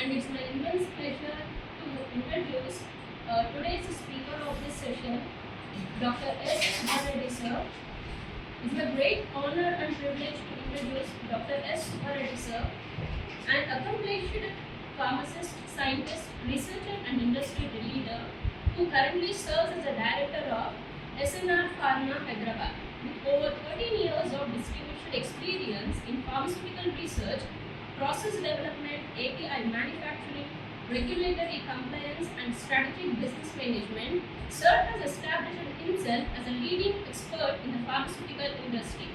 and it's my immense pleasure to introduce today's speaker of this session, Dr. S. Subbareddy sir. It's a great honor and privilege to introduce Dr. S. Subbareddy sir, an accomplished pharmacist, scientist, researcher and industry leader who currently serves as the director of SNR Pharma Hyderabad. With over 13 years of distinguished experience in pharmaceutical research, process development, API manufacturing, regulatory compliance and strategic business management, Sir has established himself as a leading expert in the pharmaceutical industry.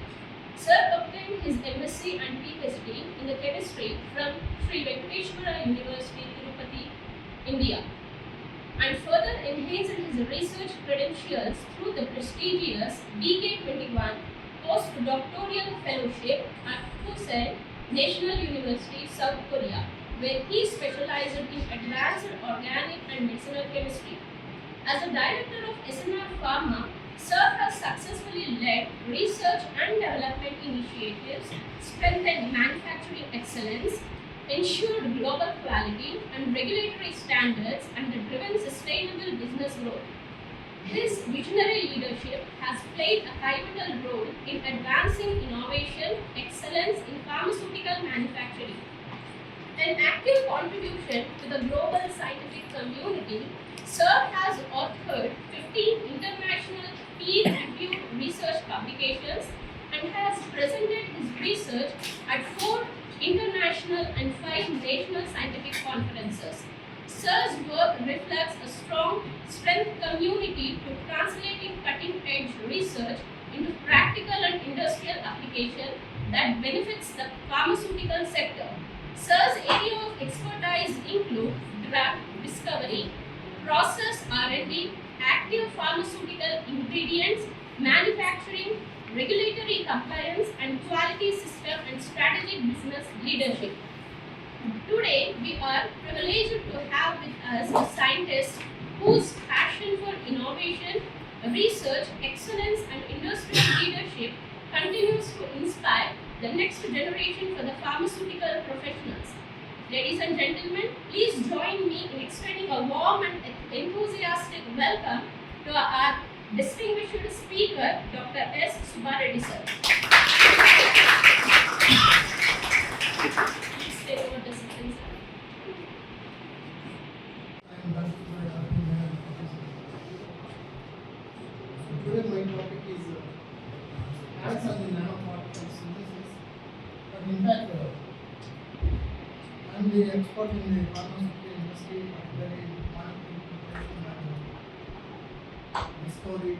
Sir obtained his MSc and PhD in the chemistry from Sri Venkateshwara University, Tirupati, India, and further enhanced his research credentials through the prestigious DK21 postdoctoral fellowship at Pusan National University, South Korea, where he specialized in advanced organic and medicinal chemistry. As a director of SNR Pharma, Sir has successfully led research and development initiatives, strengthened manufacturing excellence, ensured global quality and regulatory standards, and driven sustainable business growth. His visionary leadership has played a pivotal role in advancing innovation, excellence in pharmaceutical manufacturing. An active contribution to the global scientific community, Sir has authored 15 international peer-reviewed research publications and has presented his research at 4 international and 5 national scientific conferences. Sir's work reflects a strong strength community to translating cutting-edge research into practical and industrial application that benefits the pharmaceutical sector. Sir's area of expertise include drug discovery, process R&D, active pharmaceutical ingredients, manufacturing, regulatory compliance, and quality system and strategic business leadership. Today, we are privileged to have with us a scientist whose passion for innovation, research, excellence, and industrial leadership continues to inspire the next generation for the pharmaceutical professionals. Ladies and gentlemen, please join me in extending a warm and enthusiastic welcome to our distinguished speaker, Dr. S. Subbareddy sir. Please take over the session, sir. Today my topic is acts on the nanoparticle synthesis. But in fact, I am the expert in the pharmaceutical industry, particularly in molecule preparation and discovery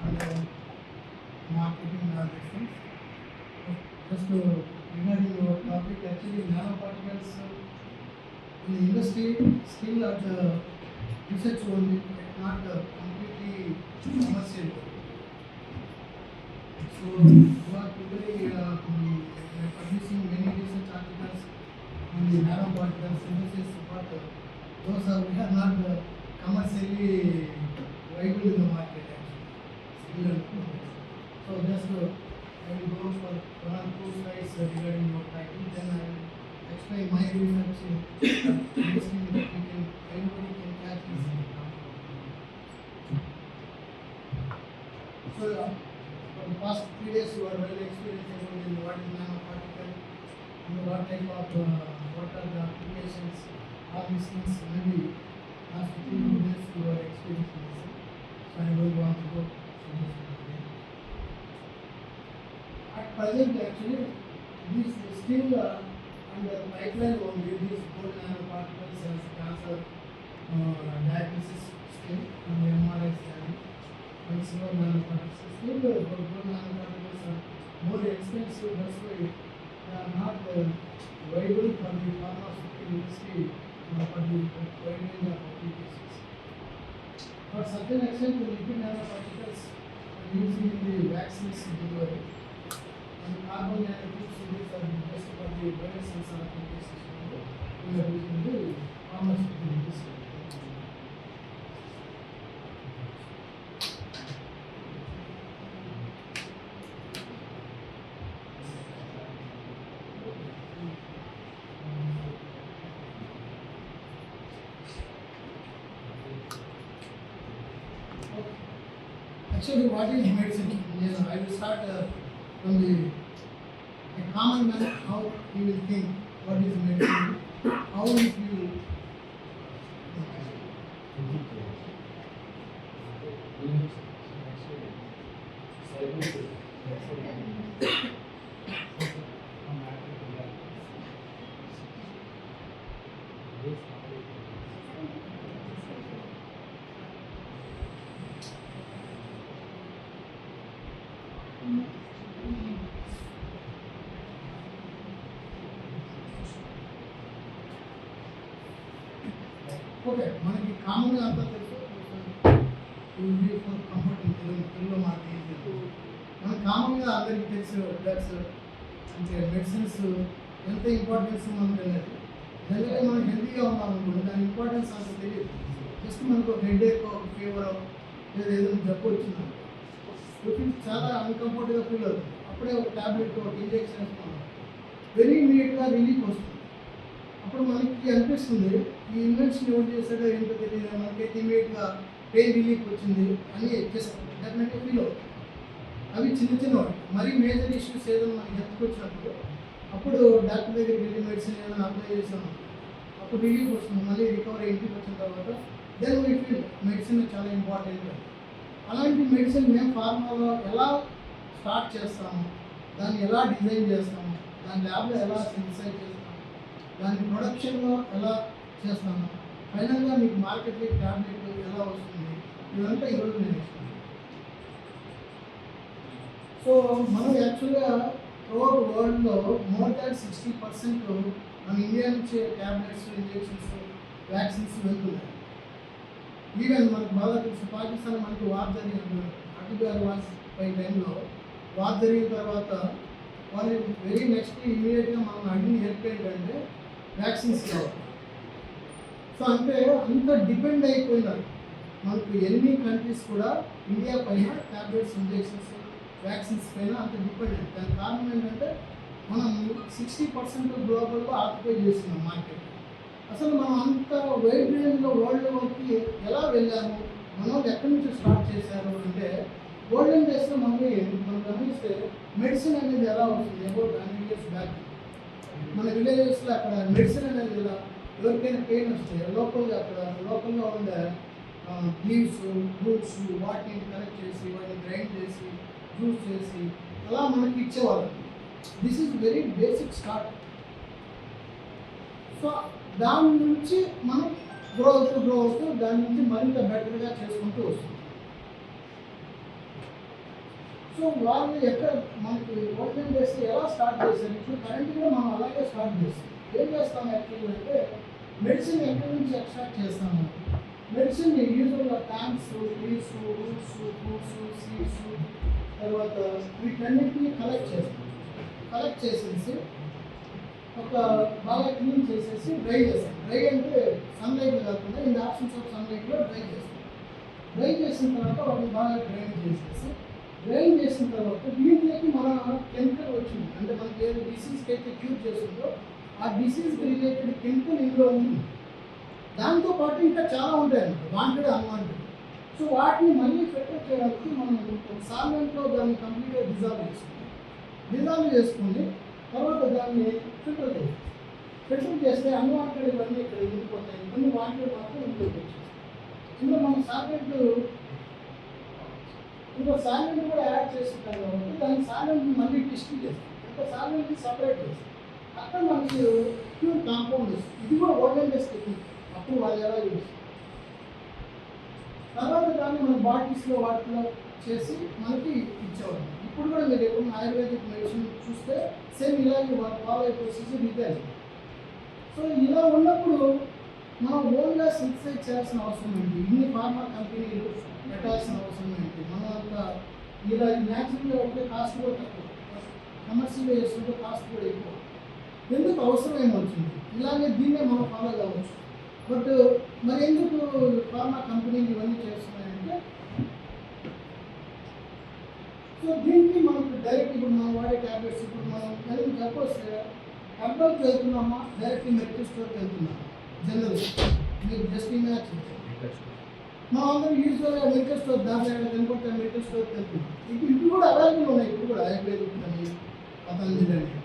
and marketing validation. Just regarding your topic, actually nanoparticles in the industry still at the research only, not completely commercial. So we are today producing many research articles on the nanoparticle synthesis, but those we are not commercially viable in the market actually. So just I will go for 1 or 2 slides regarding your title, then I will explain my research in industry that anybody can catch easily. So for the past 3 days you are well experienced about what is nanoparticle, what type of what are the applications, all these things. Maybe last 3 days you are experiencing this. So I will want to go through this again. At present actually this is still under pipeline only. These gold nanoparticles as cancer diagnosis still and MRI scanning. And silver nanoparticles. Still the gold nanoparticles are more expensive, that's why they are not viable for the pharmaceutical industry for the wide range of applications. For certain extent, the lipid nanoparticles are used in the vaccines delivery, and carbon nanotubes are just for the biosensor applications. We are using the pharmaceutical industry. actually what is medicine? I will start from the a common man, how he will think what is medicine, how if you okay మనకి కామన్గా అంతా తెలుసు for comfort తెలుగులో మాట ఏం తెలుసు మనకు కామన్గా అందరికీ తెలుసు డ్రగ్స్ అంటే మెడిసిన్స్ ఎంత ఇంపార్టెన్స్ మనకు తెలియదు. జనరల్గా మనం హెల్తీగా ఉన్నాం అనుకోండి దాని ఇంపార్టెన్స్ అంత తెలియదు. జస్ట్ మనకు ఒక హెడేక్ ఒక ఫీవర్ లేదా ఏదైనా జబ్బు వచ్చింది చాలా అన్కంఫర్ట్గా ఫీల్ అవుతుంది. అప్పుడే ఒక ట్యాబ్లెట్ ఒక ఇంజెక్షన్ వేసుకున్నాం వెరీ ఇమీడియట్గా రిలీఫ్ వస్తుంది. అప్పుడు మనకి అనిపిస్తుంది ఈ ఇన్వెన్షన్ ఎవరు చేశాడో ఏంటో తెలియదు, మనకైతే ఇమీడియట్గా పెయిన్ రిలీఫ్ వచ్చింది అని డెఫినెట్గా ఫీల్ అవుతుంది. అవి చిన్న చిన్నవి. మరీ మేజర్ ఇష్యూస్ ఏదైనా మనకి హెల్త్కి వచ్చినప్పుడు అప్పుడు డాక్టర్ దగ్గరికి వెళ్ళి మెడిసిన్ ఏదైనా అప్లై చేసాము, అప్పుడు రిలీఫ్ వస్తుంది. మళ్ళీ రికవరీ ఇంటికి వచ్చిన తర్వాత దెన్ వీ ఫీల్ మెడిసిన్ చాలా ఇంపార్టెంట్. అలాంటి మెడిసిన్ మేము ఫార్మాలో ఎలా స్టార్ట్ చేస్తాము, దాన్ని ఎలా డిజైన్ చేస్తాము, దాని ల్యాబ్లో ఎలా సింథసైజ్ చేస్తాము, దాని ప్రొడక్షన్లో ఎలా చేస్తాము, ఫైనల్గా మీకు మార్కెట్కి ట్యాబ్లెట్ ఎలా వస్తుంది, ఇదంతా ఈరోజు నేను ఇస్తాను. సో మనం యాక్చువల్గా ఓవర్ వరల్డ్లో మోర్ దాన్ 60% మన ఇండియా నుంచి ట్యాబ్లెట్స్ ఇంజెక్షన్స్ వ్యాక్సిన్స్ వెళ్తున్నాయి. ఈవెన్ మనకు బాగా తెలుసు పాకిస్తాన్ మనకి వార్ జరిగిన అటల్ బిహారీ వాజ్పేయి టైంలో వార్ జరిగిన తర్వాత వాళ్ళు వెరీ నెక్స్ట్ ఇమీడియట్గా మనం అడిగిన హెల్ప్ ఏంటంటే వ్యాక్సిన్స్ కావాలి. సో అంటే అంత డిపెండ్ అయిపోయినారు మనకు ఎన్ని కంట్రీస్ కూడా ఇండియా పైన ట్యాబ్లెట్స్ ఇంజెక్షన్స్ వ్యాక్సిన్స్ పైన అంత డిపెండెంట్. దానికి కారణం ఏంటంటే మనం 60% గ్లోబల్లో ఆక్యుపై చేస్తున్నాం మార్కెట్. అసలు మనం అంత వైడ్ రేంజ్లో వరల్డ్ వరకు ఎలా వెళ్ళాము, మనం ఎక్కడి నుంచి స్టార్ట్ చేశారు అంటే గోల్డెన్ డేస్లో మనం గమనిస్తే మెడిసిన్ అనేది ఎలా వస్తుంది అబౌట్ 100 years బ్యాక్ మన విలేజెస్లో అక్కడ మెడిసిన్ అనేది ఎలా ఎవరికైనా పెయిన్ వస్తే లోకల్గా ఉండే లీవ్స్ ఫ్రూట్స్ వాటిని కలెక్ట్ చేసి వాటిని గ్రైండ్ చేసి జ్యూస్ చేసి అలా మనకి ఇచ్చేవాళ్ళు. This is very basic start. So దాని నుంచి మనం గ్రో అవుతూ దాని నుంచి మరింత బెటర్గా చేసుకుంటూ వస్తుంది. సో వాళ్ళు ఎక్కడ మనకి ఓపెన్ చేస్తే ఎలా స్టార్ట్ చేశారు, ఇప్పుడు కరెంట్గా మనం అలాగే స్టార్ట్ చేస్తాం. ఏం చేస్తాం యాక్చువల్గా అంటే మెడిసిన్ ఎక్కడి నుంచి ఎక్స్ట్రాక్ట్ చేస్తాము, మెడిసిన్ యూజువల్గా plants trees roots fruits seeds తర్వాత వీటన్నిటిని కలెక్ట్ చేసేసి ఒక బాగా క్లీన్ చేసేసి డ్రై చేస్తాం. డ్రై అంటే సన్లైట్ కాకుండా ఇన్ ద ఆప్షన్స్ ఆఫ్ సన్లైట్లో డ్రై చేస్తాం. డ్రై చేసిన తర్వాత వాటిని బాగా గ్రైండ్ చేసిన తర్వాత దీంట్లోకి మన కెమికల్ వచ్చింది అంటే మనకి ఏదో డిసీజ్కి అయితే క్యూర్ చేస్తుందో ఆ డిసీజ్కి రిలేటెడ్ కెమికల్ ఇందులో ఉంది. దాంతోపాటు ఇంకా చాలా ఉంటాయి అన్నమాట, వాంటెడ్ అన్వాంటెడ్. సో వాటిని మళ్ళీ ఫిల్టర్ చేయడానికి మనం సాల్వెంట్లో దాన్ని కంప్లీట్గా డిజాల్వ్ చేసుకుని తర్వాత దాన్ని ఫిల్టర్ చేస్తే అన్వాంటెడ్ ఇవన్నీ ఇక్కడ ఉండిపోతాయి, కొన్ని వాంటెడ్ మాత్రం ఇంట్లో వచ్చేస్తాయి. ఇందులో మనం సాల్వెంట్ కూడా యాడ్ చేస్తుంటాం కాబట్టి దాన్ని సాల్వెంట్ని మళ్ళీ టెస్ట్ చేస్తాం, ఇంకా సాల్వెంట్ని సపరేట్ చేస్తాం. అక్కడ మనకి ప్యూర్ కాంపౌండ్ వస్తుంది. ఇది కూడా ఓల్డెన్ డేస్ టెక్నిక్, అప్పుడు వాళ్ళు ఎలా యూస్ తర్వాత దాన్ని మన బాటిల్స్లో వాటిలో చేసి మనకి ఇచ్చేవాళ్ళు. ఇప్పుడు కూడా మీరు ఎప్పుడు ఆయుర్వేదిక్ మెడిసిన్ చూస్తే సేమ్ ఇలాగే వాళ్ళు ఫాలో అయిపోయి ప్రొసీజర్ ఇదే. సో ఇలా ఉన్నప్పుడు మనం ఓన్గా సింథసైజ్ చేయాల్సిన అవసరం ఏంటి, ఇన్ని ఫార్మా కంపెనీలు పెట్టాల్సిన అవసరం ఏంటి, మనం అంతా ఇలా న్యాచురల్గా ఉంటే కాస్ట్ కూడా తక్కువ, కమర్షియల్గా చేసుకుంటే కాస్ట్ కూడా ఎక్కువ, ఎందుకు అవసరం ఏమొచ్చింది, ఇలాగే దీన్నే మనం ఫాలో కావచ్చు. బట్ మరి ఎందుకు ఫార్మా కంపెనీలు ఇవన్నీ చేస్తున్నాయంటే సో దీనికి మనకు డైరెక్ట్ ఇప్పుడు మనం వాడే ట్యాబ్లెట్స్ ఇప్పుడు మనం ఏదైనా చెప్పొస్తే హెర్బల్కి వెళ్తున్నామా డైరెక్ట్ మెడికల్ స్టోర్కి వెళ్తున్నామా, జనరల్ మీరు జస్ట్ ఇమాజిన్ మనం అందరం యూజువల్గా మెడికల్ స్టోర్ దాంట్లో కనుకుంటే మెడికల్ స్టోర్ తెలుపుతుంది. ఇప్పుడు కూడా అవైలబుల్ ఉన్నాయి, ఇప్పుడు కూడా ఆయుర్వేదిక్ అని పతంజలి అని,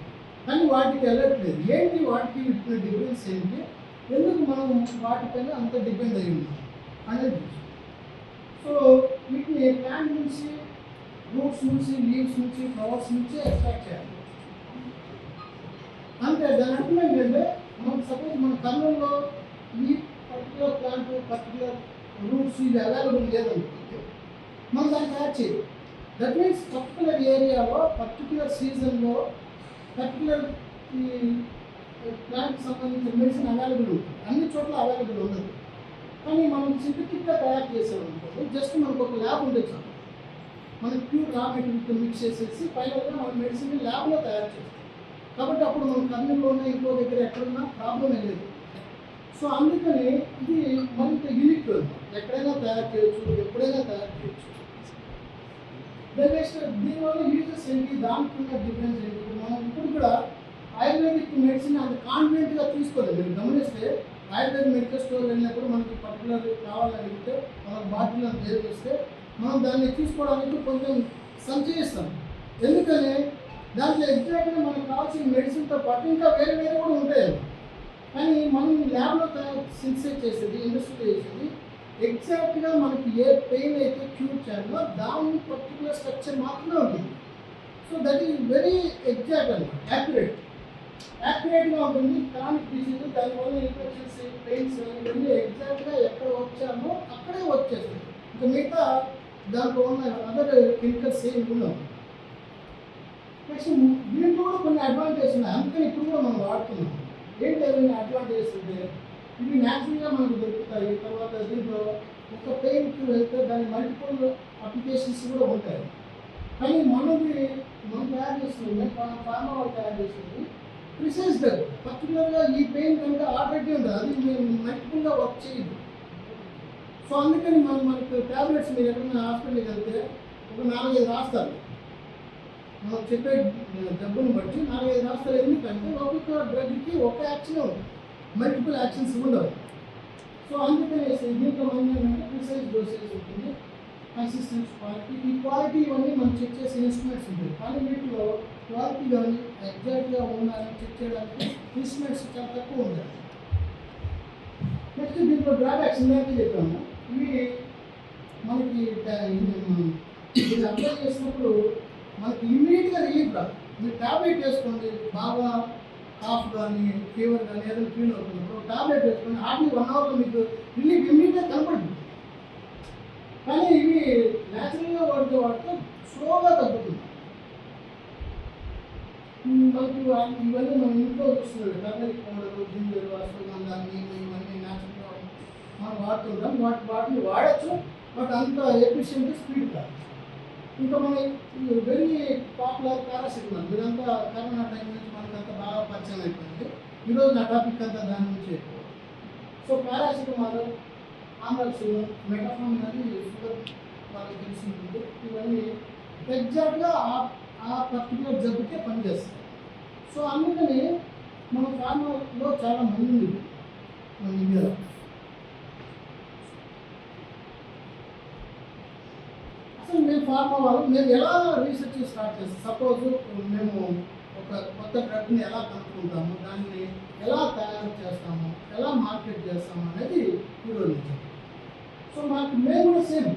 కానీ వాటికి వెళ్ళట్లేదు. ఏంటి వాటికి ఇచ్చిన డిఫరెన్స్ ఏంటి, ఎందుకు మనం వాటిపైన అంత డిపెండ్ అయ్యి ఉన్నాం అనేది. సో వీటిని ప్లాంట్ నుంచి, రూట్స్ నుంచి, లీవ్స్ నుంచి, ఫ్లవర్స్ నుంచి ఎక్స్ట్రాక్ట్ చేయాలి. అంటే దాని అర్థం ఏంటంటే, మనకు సపోజ్ మన కర్నూలులో ఈ పర్టికులర్ ప్లాంట్, పర్టికులర్ రూట్స్ ఇవి అవైలబుల్ లేదనుకుంటే మనం దాన్ని తయారు చేయాలి. దట్ మీన్స్ పర్టికులర్ ఏరియాలో, పర్టికులర్ సీజన్లో, పర్టికులర్ ఈ ప్లాంట్కి సంబంధించిన మెడిసిన్ అవైలబుల్ ఉంటుంది. అన్ని చోట్ల అవైలబుల్ ఉండదు. కానీ మనం సింథటిక్గా తయారు చేసామనుకోండి, జస్ట్ మనకు ఒక ల్యాబ్ ఉండే చాలు. మనం ప్యూర్ రా మెటీరియల్తో మిక్స్ చేసేసి ఫైనల్గా మన మెడిసిన్ ల్యాబ్లో తయారు చేస్తాం. కాబట్టి అప్పుడు మనం కర్నూలులోనే ఇంకో దగ్గర ఎక్కడున్నా ప్రాబ్లమే లేదు. సో అందుకని ఇది మరింత యూనిక్, ఎక్కడైనా తయారు చేయొచ్చు, ఎప్పుడైనా తయారు చేయొచ్చు. నెక్స్ట్ దీనివల్ల యూజెస్ ఏంటి, దానికి ఉన్న డిఫరెన్స్ ఏంటి. మనం ఇప్పుడు కూడా ఆయుర్వేదిక్ మెడిసిన్ అంత కాన్ఫిడెంట్గా తీసుకోలేదు. మీరు గమనిస్తే ఆయుర్వేదిక్ మెడికల్ స్టోర్ వెళ్ళినప్పుడు మనకి పర్టికులర్ కావాలని అడిగితే మనకు బాటిల్ పేరు చేస్తే మనం దాన్ని తీసుకోవడానికి కొంచెం సంచయిస్తాం. ఎందుకని దాంట్లో ఎగ్జాక్ట్గా మనకు కావాల్సిన మెడిసిన్తో పాటు ఇంకా వేరే వేరే కూడా ఉంటాయి. కానీ మనం ల్యాబ్లో తయారు సింథసైజ్ చేసేది, ఇండస్ట్రీలో చేసేది ఎగ్జాక్ట్గా మనకి ఏ పెయిన్ అయితే క్యూర్ చేయాలో దాని పర్టికులర్ స్ట్రక్చర్ మాత్రమే ఉంటుంది. So that is very exact అన్నమాట, యాక్యురేట్గా ఉంటుంది. క్రానిక్ డిసీజ్, దానివల్ల ఇన్ఫెక్షన్స్, పెయిన్స్ ఇవన్నీ ఎగ్జాక్ట్గా ఎక్కడ వచ్చామో అక్కడే వచ్చేస్తుంది. ఇంకా మిగతా దాంట్లో ఉన్న అదర్ కెమికల్స్ ఏమి ఉండవు. నెక్స్ట్ దీంట్లో కూడా కొన్ని అడ్వాంటేజ్ ఉన్నాయి, అందుకని ఇప్పుడు కూడా మనం వాడుతున్నాం. ఏంటి ఏమైనా అడ్వాంటేజెస్ అంటే, ఇవి న్యాచురల్గా మనకు దొరుకుతాయి. తర్వాత దీంట్లో ఒక పెయిన్కి వెళ్తే దాని మల్టిపుల్ అప్లికేషన్స్ కూడా ఉంటాయి. కానీ మనం తయారు చేస్తుంది, ఫార్మా వాళ్ళు తయారు చేస్తుంది ప్రిసైజ్ డ్రగ్. పర్టికులర్గా ఈ పెయిన్ కనుక ఆల్రెడీ ఉంటుంది, అది మేము మల్టిపుల్గా వర్క్ చేయదు. సో అందుకని మనకు ట్యాబ్లెట్స్ మీరు ఎక్కడైనా హాస్పిటల్కి వెళ్తే ఒక 4-5 రాస్తారు. మనం చెప్పే జబ్బును బట్టి 4-5 రాస్తారు. ఎందుకంటే ఒక్కొక్క డ్రగ్కి ఒక యాక్షన్ ఉంటుంది, మల్టిపుల్ యాక్షన్స్ ఉండవు. సో అందుకనేసి దీంట్లో మనం ఏంటంటే ప్రిసైజ్ డోసేజ్ ఉంటుంది, కన్సిస్టెన్స్, క్వాలిటీ. ఈ క్వాలిటీ ఇవన్నీ మనం చెక్ చేసే ఇన్స్ట్రుమెంట్స్ ఉంటాయి. కానీ వీటిలో క్వాలిటీ కానీ ఎగ్జాక్ట్గా ఉండాలని చెక్ చేయడానికి ఇన్స్ట్రుమెంట్స్ చాలా తక్కువ ఉంటాయి. నెక్స్ట్ దీంట్లో డ్రాబ్యాక్స్ ఇందాకే చెప్పాము. ఇవి మనకి ఇది అప్లై చేసినప్పుడు మనకి ఇమ్మీడియట్గా రిలీఫ్ రాదు. మీరు ట్యాబ్లెట్ వేసుకోండి, బాగా కాఫ్ కానీ ఫీవర్ కానీ ఏదైనా ఫీల్ అవుతున్నప్పుడు ట్యాబ్లెట్ వేసుకోండి, హార్డ్లీ 1 అవర్లో మీకు రిలీఫ్ ఇమ్మీడియట్గా కనపడుతుంది. కానీ ఇవి న్యాచురల్గా వాడితే స్లోగా తగ్గుతుంది. మనకి ఇవన్నీ మనం ఇంట్లో చూస్తున్నాం, టర్మరిక్ పౌడర్, జింజర్, అశ్వగంధ, నీళ్ళు, ఇవన్నీ న్యాచురల్గా మనం వాడుతుంటాం. వాటిని వాడచ్చు, బట్ అంత ఎఫిషియెంట్ స్పీడ్ కాదు. ఇంకా మన వెరీ పాపులర్ పారాసిటమాల్, మీరంతా కరోనా టైం నుంచి మనకు అంత బాగా పరిచయం అయిపోయింది. ఈరోజు నా టాపిక్ అంతా దాని నుంచి ఎక్కువ. సో పారాసిటమాల్, ఆమ్లక్సిన్, మెటాఫామ్ అనేది షుగర్ వాళ్ళకి తెలిసి ఉంటుంది. ఇవన్నీ ఎగ్జాక్ట్గా ఆ పర్టికులర్ జబ్బుకే పనిచేస్తాయి. సో అందుకని మన ఫార్మాలో చాలా మంది ఉంది మన ఇండియాలో. అసలు మేము ఫార్మా వాళ్ళు మేము ఎలా రీసెర్చ్ స్టార్ట్ చేస్తాం. సపోజ్ మేము ఒక కొత్త డ్రగ్ని ఎలా కనుక్కుంటాము, దాన్ని ఎలా తయారు చేస్తాము, ఎలా మార్కెట్ చేస్తాము అనేది ఈరోజు. సో మేము కూడా సేమ్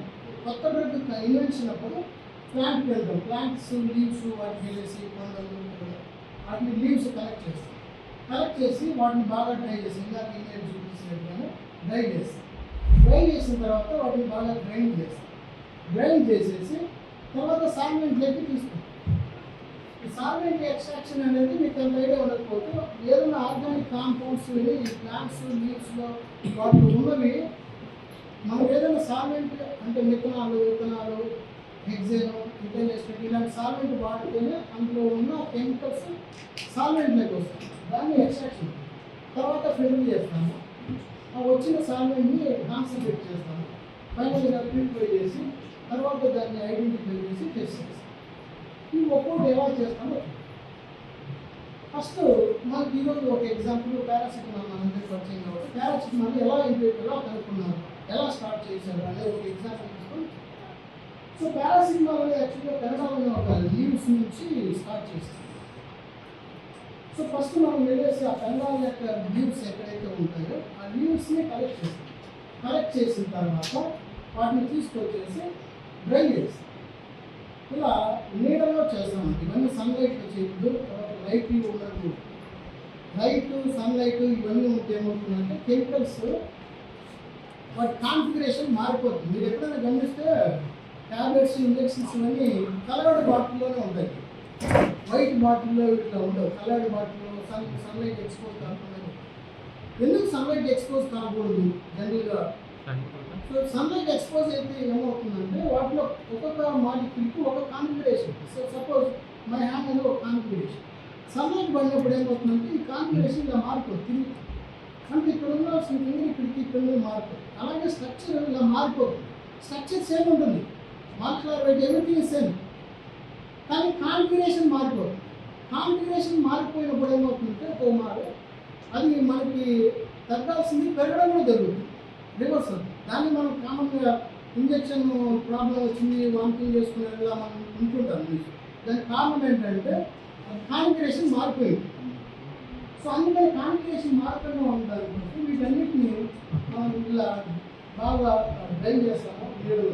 కొత్త డ్రగ్ ఇన్వెన్షన్ అప్పుడు ప్లాంట్కి వెళ్తాం. ప్లాంట్స్ లీవ్స్ వాటికి వెళ్ళేసి కొండలు వాటిని లీవ్స్ కలెక్ట్ చేసి వాటిని బాగా డ్రై చేసి, ఇందాక ఇమేజ్ చూపించినట్టుగానే డ్రై చేసిన తర్వాత వాటిని బాగా గ్రైండ్ చేసేసి తర్వాత సాల్వెంట్లోకి తీసుకుంటాం. ఈ సాల్వెంట్ ఎక్స్ట్రాక్షన్ అనేది మీకు అంత ఐడియా ఉండకపోతే ఏదైనా ఆర్గానిక్ కాంపౌండ్స్ ఈ ప్లాంట్స్ లీవ్స్లో వాటిలో ఉన్నవి మనం ఏదైనా సాల్వెంట్ అంటే విత్తనాలు, హెక్సేను, ఇంటర్నేషనల్ ఇలాంటి సాల్వెంట్ వాడితేనే అందులో ఉన్న కెమికల్స్ సాల్వెంట్లోకి వస్తాయి. దాన్ని ఎక్స్ట్రాక్షన్ తర్వాత ఫిల్టర్ చేస్తాము. ఆ వచ్చిన సాల్వెంట్ని కాన్సన్ట్రేట్ చేస్తాము. ఫైనల్గా ప్యూరిఫై చేసి తర్వాత దాన్ని ఐడెంటిఫై చేసి టెస్ట్ చేస్తాం. ఈ ఒక్కొక్కటి ఎలా చేస్తామో ఫస్ట్ మనకి ఈరోజు ఒక ఎగ్జాంపుల్ పారాసిటమాల్ మనందరికీ పరిచయం కాబట్టి పారాసిటమాల్ ఎలా కనుక్కున్నారు ఎలా స్టార్ట్ చేశారు అనే ఒక ఎగ్జాంపుల్ తీసుకొని. సో పారాసిటమాల్ అనేది యాక్చువల్గా కన్నడలోని ఒక లీవ్స్ నుంచి స్టార్ట్ చేశారు. సో ఫస్ట్ మనం వెళ్ళేసి ఆ పెండాల్ యొక్క లీవ్స్ ఎక్కడైతే ఉంటాయో ఆ లీవ్స్ని కలెక్ట్ చేస్తాం. కలెక్ట్ చేసిన తర్వాత వాటిని తీసుకొచ్చేసి డ్రై చేస్తాం. ఇలా నీడలో చేస్తామండి. ఇవన్నీ సన్లైట్లో చేయకూడదు. తర్వాత లైట్ ఉండదు. లైట్ సన్లైట్ ఇవన్నీ ఉంటే ఏమవుతుందంటే కెమికల్స్ వాటి కాన్ఫిగరేషన్ మారిపోతుంది. మీరు ఎప్పుడైనా గమనిస్తే ట్యాబ్లెట్స్ ఇంజెక్షన్స్ ఇవన్నీ కలర్డ్ బాటిల్లోనే ఉంటాయి. వైట్ బాటిల్లో ఇట్లా ఉండవు. కలర్డ్ బాటిల్లో సన్లైట్ ఎక్స్పోజ్ కాకుండా. ఎందుకు సన్లైట్ ఎక్స్పోజ్ కాకూడదు జనరల్గా? సో సన్లైట్ ఎక్స్పోజ్ అయితే ఏమవుతుందంటే వాటిలో ఒక్కొక్క మాలిక్యూల్కి ఒక configuration. So suppose my hand అనేది ఒక కాన్ఫిగరేషన్. సన్లైట్ పడినప్పుడు ఏమవుతుందంటే ఈ కాన్ఫిగరేషన్ ఇలా మారిపోతుంది తిరిగి. అంటే ఇక్కడ ఉండాల్సిన ఫింగర్ ఇక్కడికి ఇక్కడ మారిపోతుంది. అలాగే స్ట్రక్చర్ ఇలా మారిపోతుంది. స్ట్రక్చర్ సేమ్ ఉంటుంది, మాలిక్యులర్ వెయిట్ ఎవ్రీథింగ్ సేమ్, కానీ కాన్ఫిగరేషన్ మారిపోతుంది. కాన్ఫిగరేషన్ మారిపోయినప్పుడు ఏమవుతుందంటే కుమారు అది మనకి తగ్గాల్సింది పెరగడం కూడా జరుగుతుంది, రివర్స్ అవుతుంది. దాన్ని మనం కామన్గా ఇంజెక్షన్ ప్రాబ్లం వచ్చింది వామిటింగ్ చేసుకునేలా మనం ఉంటుంటాం. దానికి కారణం ఏంటంటే కాన్ఫిగరేషన్ మారిపోయింది. సో అందుకని కాన్ఫిగరేషన్ మారకుండా ఉండడానికి కోసం వీటన్నిటిని మనం ఇలా బాగా డ్రైవ్ చేస్తాము. నీళ్ళు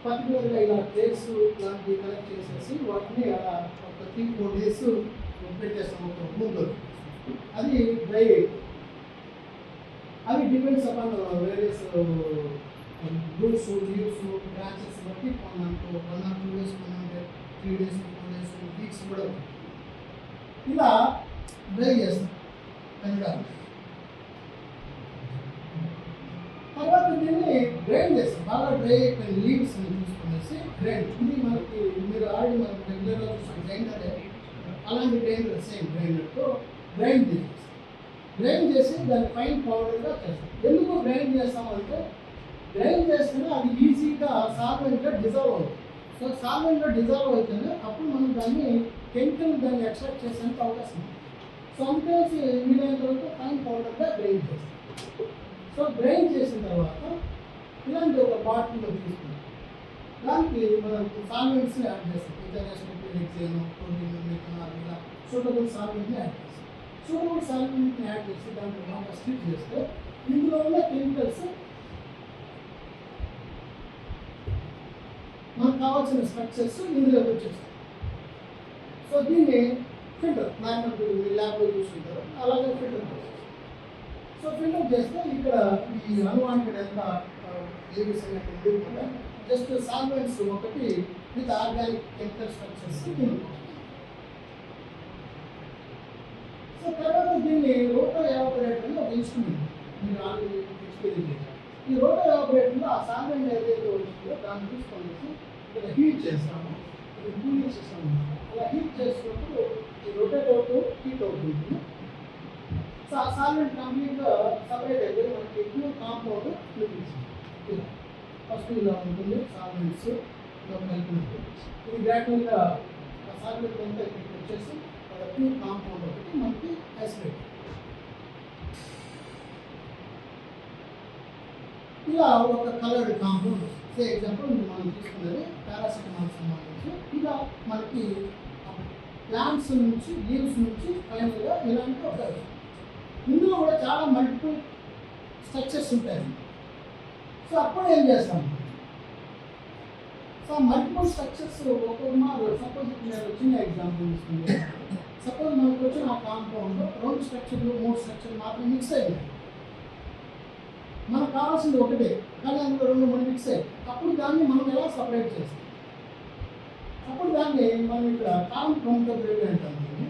పర్టికులర్గా ఇలా ట్రేస్ లాంటివి కలెక్ట్ చేసేసి వాటిని అలా ఒక 3-4 days పెట్టేస్తాం ఒక రూమ్లో. అది డ్రై అయిపోతుంది. అవి depends upon various roots, leaves, branches బట్టి 1 or 2 days, 3 days, 4 days, weeks కూడా ఇలా డ్రై చేస్తాం కనుక. తర్వాత దీన్ని గ్రైండ్ చేస్తాం. బాగా డ్రై అయిపోయిన లీవ్స్ని తీసుకునేసి గ్రైండ్. ఇది మనకి మీరు ఆల్రెడీ మనకి రెగ్యులర్గా చూసిన గ్రైండరే, అలాంటి గ్రైండర్ సేమ్ గ్రైండర్తో గ్రైండ్ చేసేస్తాం. గ్రైండ్ చేసి దాన్ని ఫైన్ పౌడర్గా చేస్తాం. ఎందుకు గ్రైండ్ చేస్తామంటే గ్రైండ్ చేస్తేనే అది ఈజీగా సాల్వెంట్గా డిజాల్వ్ అవుతుంది. సో సాల్వెంట్గా డిజాల్వ్ అవుతుంది, అప్పుడు మనం దాన్ని కెమికల్ దాన్ని ఎక్స్ట్రాక్ట్ చేసేందుకు అవకాశం ఉంది. సో అందుకనేసి వీలైనంత వరకు ఫైన్ పౌడర్గా గ్రైండ్ చేస్తాం. సో గ్రైండ్ చేసిన తర్వాత ఇలాంటి ఒక బాటిల్లో తీసుకుంటాం. దానికి మనం సాల్వెంట్స్ని యాడ్ చేస్తాం. ఇంటర్నేషనల్ ఎగ్జైన్, ప్రోటీన్, మిథనాల్, ఇలా సూటబుల్ సాల్వెంట్ని యాడ్ చేస్తాం. సూటబుల్ సాల్వెంట్ని యాడ్ చేసి దాంట్లో బాగా స్టిక్ చేస్తే ఇందులో ఉన్న కెమికల్స్ మనకు కావాల్సిన స్ట్రక్చర్స్ ఇందులోకి వచ్చేస్తాయి. సో దీన్ని ఫిల్టర్, నార్మల్ ల్యాబ్లో చూసుకుంటారు, అలాగే ఫిల్టర్ చేస్తారు. సో ఫిల్టర్ చేస్తే ఇక్కడ ఈ అన్వాంటెడ్ ఎంత ఏ విషయంగా కూడా జస్ట్ సాల్వెంట్స్ ఒకటి విత్ ఆర్గానిక్ కెమికల్ స్ట్రక్చర్స్ తిరుగుతాయి. సో తర్వాత దీన్ని రోటో ఎవాపరేటర్ అని ఒక ఇన్స్ట్రుమెంట్ మీరు ఆల్రెడీ ఎక్స్పీరియన్స్ చేశారు. ఈ రోటో ఎవాపరేటర్లో ఆ సాల్వెంట్ ఏదైతే వస్తుందో దాన్ని తీసుకొని ఇక్కడ హీట్ చేస్తాము. ఇది కూలింగ్ సిస్టమ్ అనమాట. అలా హీట్ చేసినప్పుడు ఈ రొటేట్ అవుతూ హీట్ అవుతుంది. సో ఆ సాల్వెంట్ కంప్లీట్గా సపరేట్ అయిపోయి మనకి ఎక్కువ కాంపౌండ్ చూపిస్తుంది. ఇలా ఫస్ట్ ఇలా ఉంటుంది సాల్వెంట్స్ ఇలా కలిపినట్టు. ఇది గ్రాడ్యువల్గా ఆ సాల్వెంట్ అంతా ఇక్కడికి వచ్చేసి ప్యూర్ కాంపౌండ్ ఒకటి మనకి ఐసోలేట్. ఇలా ఒక కలర్డ్ కాంపౌండ్ వస్తుంది. సే ఎగ్జాంపుల్ మనం తీసుకున్నది పారాసిటమాల్ సంబంధించి ఇలా మనకి ప్లాంట్స్ నుంచి లీవ్స్ నుంచి ఫైనల్గా ఇలాంటి ఒక ఇందులో కూడా చాలా మల్టిపుల్ స్ట్రక్చర్స్ ఉంటాయి. సో అప్పుడు ఏం చేస్తాం? సో మల్టిపుల్ స్ట్రక్చర్స్ ఒక్కొక్క సపోజ్ నేను చిన్న ఎగ్జాంపుల్ తీసుకుంటే సపోజ్ మనకు వచ్చిన ఆ కాంపౌండ్ 2 స్ట్రక్చర్లు 3 స్ట్రక్చర్లు మాత్రం మిక్స్ అయ్యాయి. మనకు కావాల్సింది ఒకటే, కానీ అందులో 2-3 మిక్స్ అయ్యాయి. అప్పుడు దాన్ని మనం ఎలా సపరేట్ చేస్తాం? అప్పుడు దాన్ని మనం ఇక్కడ కాలం క్రోమటోగ్రఫీ అంటాం దీన్ని.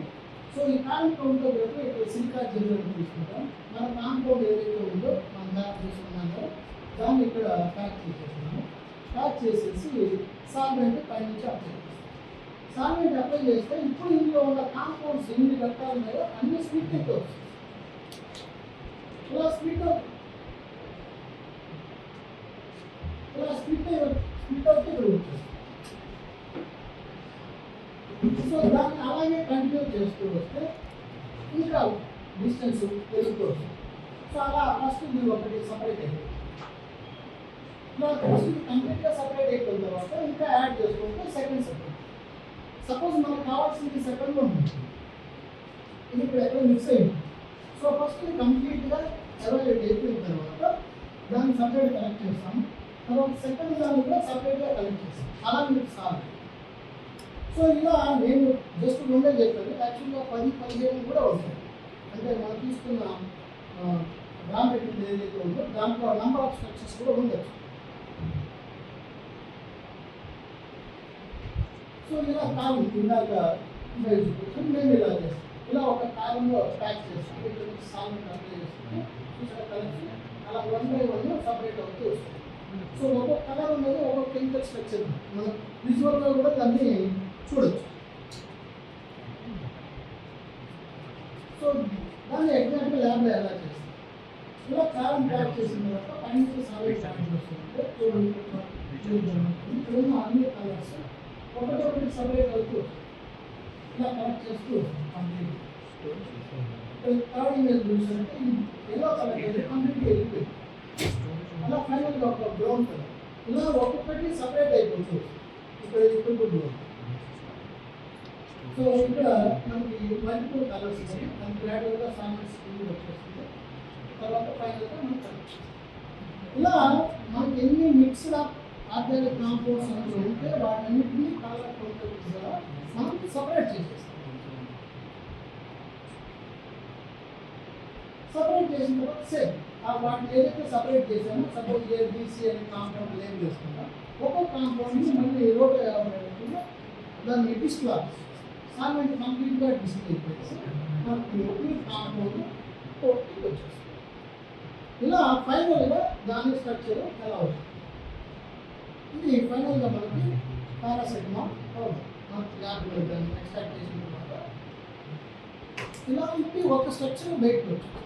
సో ఈ కాలం క్రోమటోగ్రఫీ ఇక్కడ సిలికా జెల్ తీసుకుంటాం. మన కాంపౌండ్ ఏదైతే ఉందో మనం తయారు చేసుకున్నామో దాన్ని ఇక్కడ ప్యాక్ చేసేస్తున్నాము. ప్యాక్ చేసేసి సాల్వెంట్ పైనుంచి అప్లై చేస్తాం. సాల్వెంట్ అప్లై చేస్తే ఇప్పుడు ఇందులో ఉన్న కాంపౌండ్స్ ఎన్ని రకాలు ఉన్నాయో అన్ని స్ప్లిట్ అవుతాయి. ఇలా స్ప్లిట్ అవుతుంది. ఇలా స్ప్లిట్ అవుతే జరుగుతుంది. సో దాన్ని అలాగే కంటిన్యూ చేస్తూ వస్తే ఇంకా డిస్టెన్స్ పెరుగుతూ వస్తుంది. సో సో అలా ఫస్ట్ ఇది ఒకటి సపరేట్ అయిపోయింది. ఇలా ఫస్ట్ కంప్లీట్గా సపరేట్ అయిపోయిన తర్వాత ఇంకా యాడ్ చేసుకుంటే సెకండ్ సపరేట్. సపోజ్ మనకు కావాల్సింది సెకండ్లో ఉంది, ఇది ఇప్పుడు ఎక్కడ మిక్స్ అయింది. సో ఫస్ట్ ఇది కంప్లీట్గా ఎవాల్యుయేట్ అయిపోయిన తర్వాత దాన్ని సపరేట్ కలెక్ట్ చేస్తాము. తర్వాత సెకండ్ దాన్ని కూడా సపరేట్గా కలెక్ట్ చేస్తాం. అలా మీకు సాల్వ్. సో ఇలా నేను జస్ట్ ముందే చెప్పాను, యాక్చువల్గా 10-15 కూడా ఉంటాయి. అంటే మనం తీసుకున్న రా మెటీరియల్ ఏదైతే ఉందో దాంట్లో నెంబర్ ఆఫ్ స్ట్రక్చర్స్ కూడా ఉండొచ్చు. సో ఇలా కాలం ఇందాక చూపించాను, మేము ఇలా చేస్తాం. ఇలా ఒక కాలంలో ప్యాక్ చేస్తాం. ఇక్కడ నుంచి సాల్వ్ అప్లై చేస్తాము. చూసారా కలర్స్ అలా 1 by 1 సపరేట్ అవుతూ వస్తుంది. సో ఒక్కొక్క కలర్ ఉన్నది ఒక్కొక్క కెమికల్ స్ట్రక్చర్ మనం విజువల్గా కూడా దాన్ని చూడొచ్చు. సో దాన్ని ఎగ్జాంపుల్ ల్యాబ్లో ఎలా చేస్తాం. ఇలా కాలం ప్యాక్ చేసిన తర్వాత పైన సాలిడ్ ప్యాక్ వస్తుంటే చూడండి, ఇక్కడ ఉన్న అన్ని కలర్స్ ఒకటి సపరేట్ అవుతూ ఇలా కలెక్ట్ చేస్తూ కంప్లీట్. థర్డ్ ఇమేజ్ చూసారంటే ఎలా కలెక్ట్ కంప్లీట్గా వెళ్ళిపోయింది. అలా ఫైనల్గా ఒక బ్రౌన్ కలర్ ఇలా ఒక్కొక్కటి సపరేట్ అయిపోతుంది. ఇక్కడ బ్రౌన్. సో ఇక్కడ మనకి మల్టిపుల్ కలర్స్ ఉన్నాయి. అది గ్రాడ్యువల్గా సాలిడ్ స్క్రీన్ వచ్చేస్తుంది. తర్వాత ఫైనల్గా మనం కలెక్ట్ చేస్తాం. ఇలా మనకి ఎన్ని మిక్స్డ్ ఆర్గానిక్ కాంపౌండ్స్ అందులో ఉంటే వాటన్నిటిని కలర్ కాంపౌండ్స్ ద్వారా మనం సపరేట్ చేసేస్తాం. సపరేట్ చేసిన తర్వాత సేమ్ వాటిని ఏదైతే సపరేట్ చేసామో సపోజ్ ఏబిసి అనే కాంపౌండ్ లేబుల్ వేసుకుంటాం. ఒక్కొక్క కాంపౌండ్ని మళ్ళీ 150 దాన్ని డిస్ప్లే సాల్వెంట్ కంప్లీట్గా డిస్ప్లే చేసి మనకి ఒకే కాంపౌండ్ ఒకటి వచ్చేస్తుంది. ఇలా ఫైనల్గా దాని స్ట్రక్చర్ ఎలా అవుతుంది. ఇది ఫైనల్గా మనకి పారాసెటమాల్ పౌడర్ మనకి ల్యాబ్లో దాన్ని ఎక్స్ట్రాక్ట్ చేసిన తర్వాత ఇలా ఇంటి ఒక స్ట్రక్చర్ బయటకు వచ్చింది.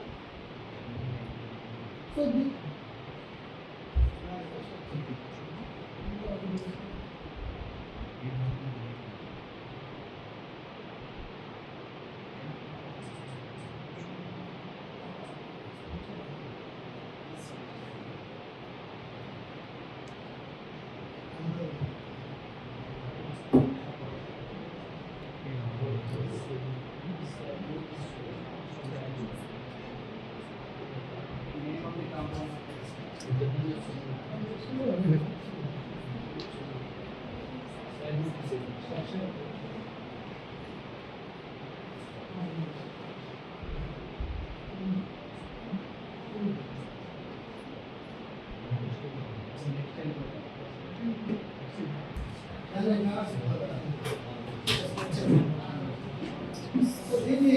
సో దీన్ని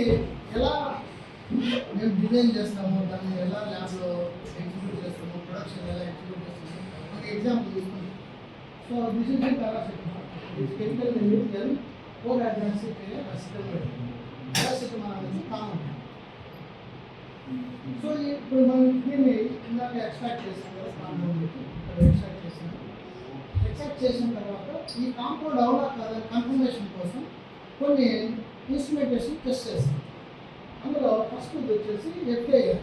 ఎలా మేము డిజైన్ చేస్తాము, దాన్ని ఎలా ల్యాబ్లో ఎగ్జిక్యూట్ చేస్తాము, ప్రొడక్షన్ ఎలా ఎగ్జిక్యూట్ చేస్తాము ఒక ఎగ్జాంపుల్ తీసుకుంటాం. So this is the paracetamol. ఇది కెమికల్ నేమ్ పారాసెటమాల్ అనేది కామన్. సో ఇప్పుడు మనం దీన్ని ఇందాక ఎక్స్ట్రాక్ట్ చేసాం కదా కాంపౌండ్, ఇక్కడ ఎక్స్ట్రాక్ట్ చేసిన తర్వాత ఈ కాంపౌండ్ అవునా కదా కన్ఫర్మేషన్ కోసం కొన్ని ఇన్స్ట్రుమెంటేషన్ టెస్ట్ చేస్తాం. అందులో ఫస్ట్ వచ్చేసి ఎఫ్ఐఆర్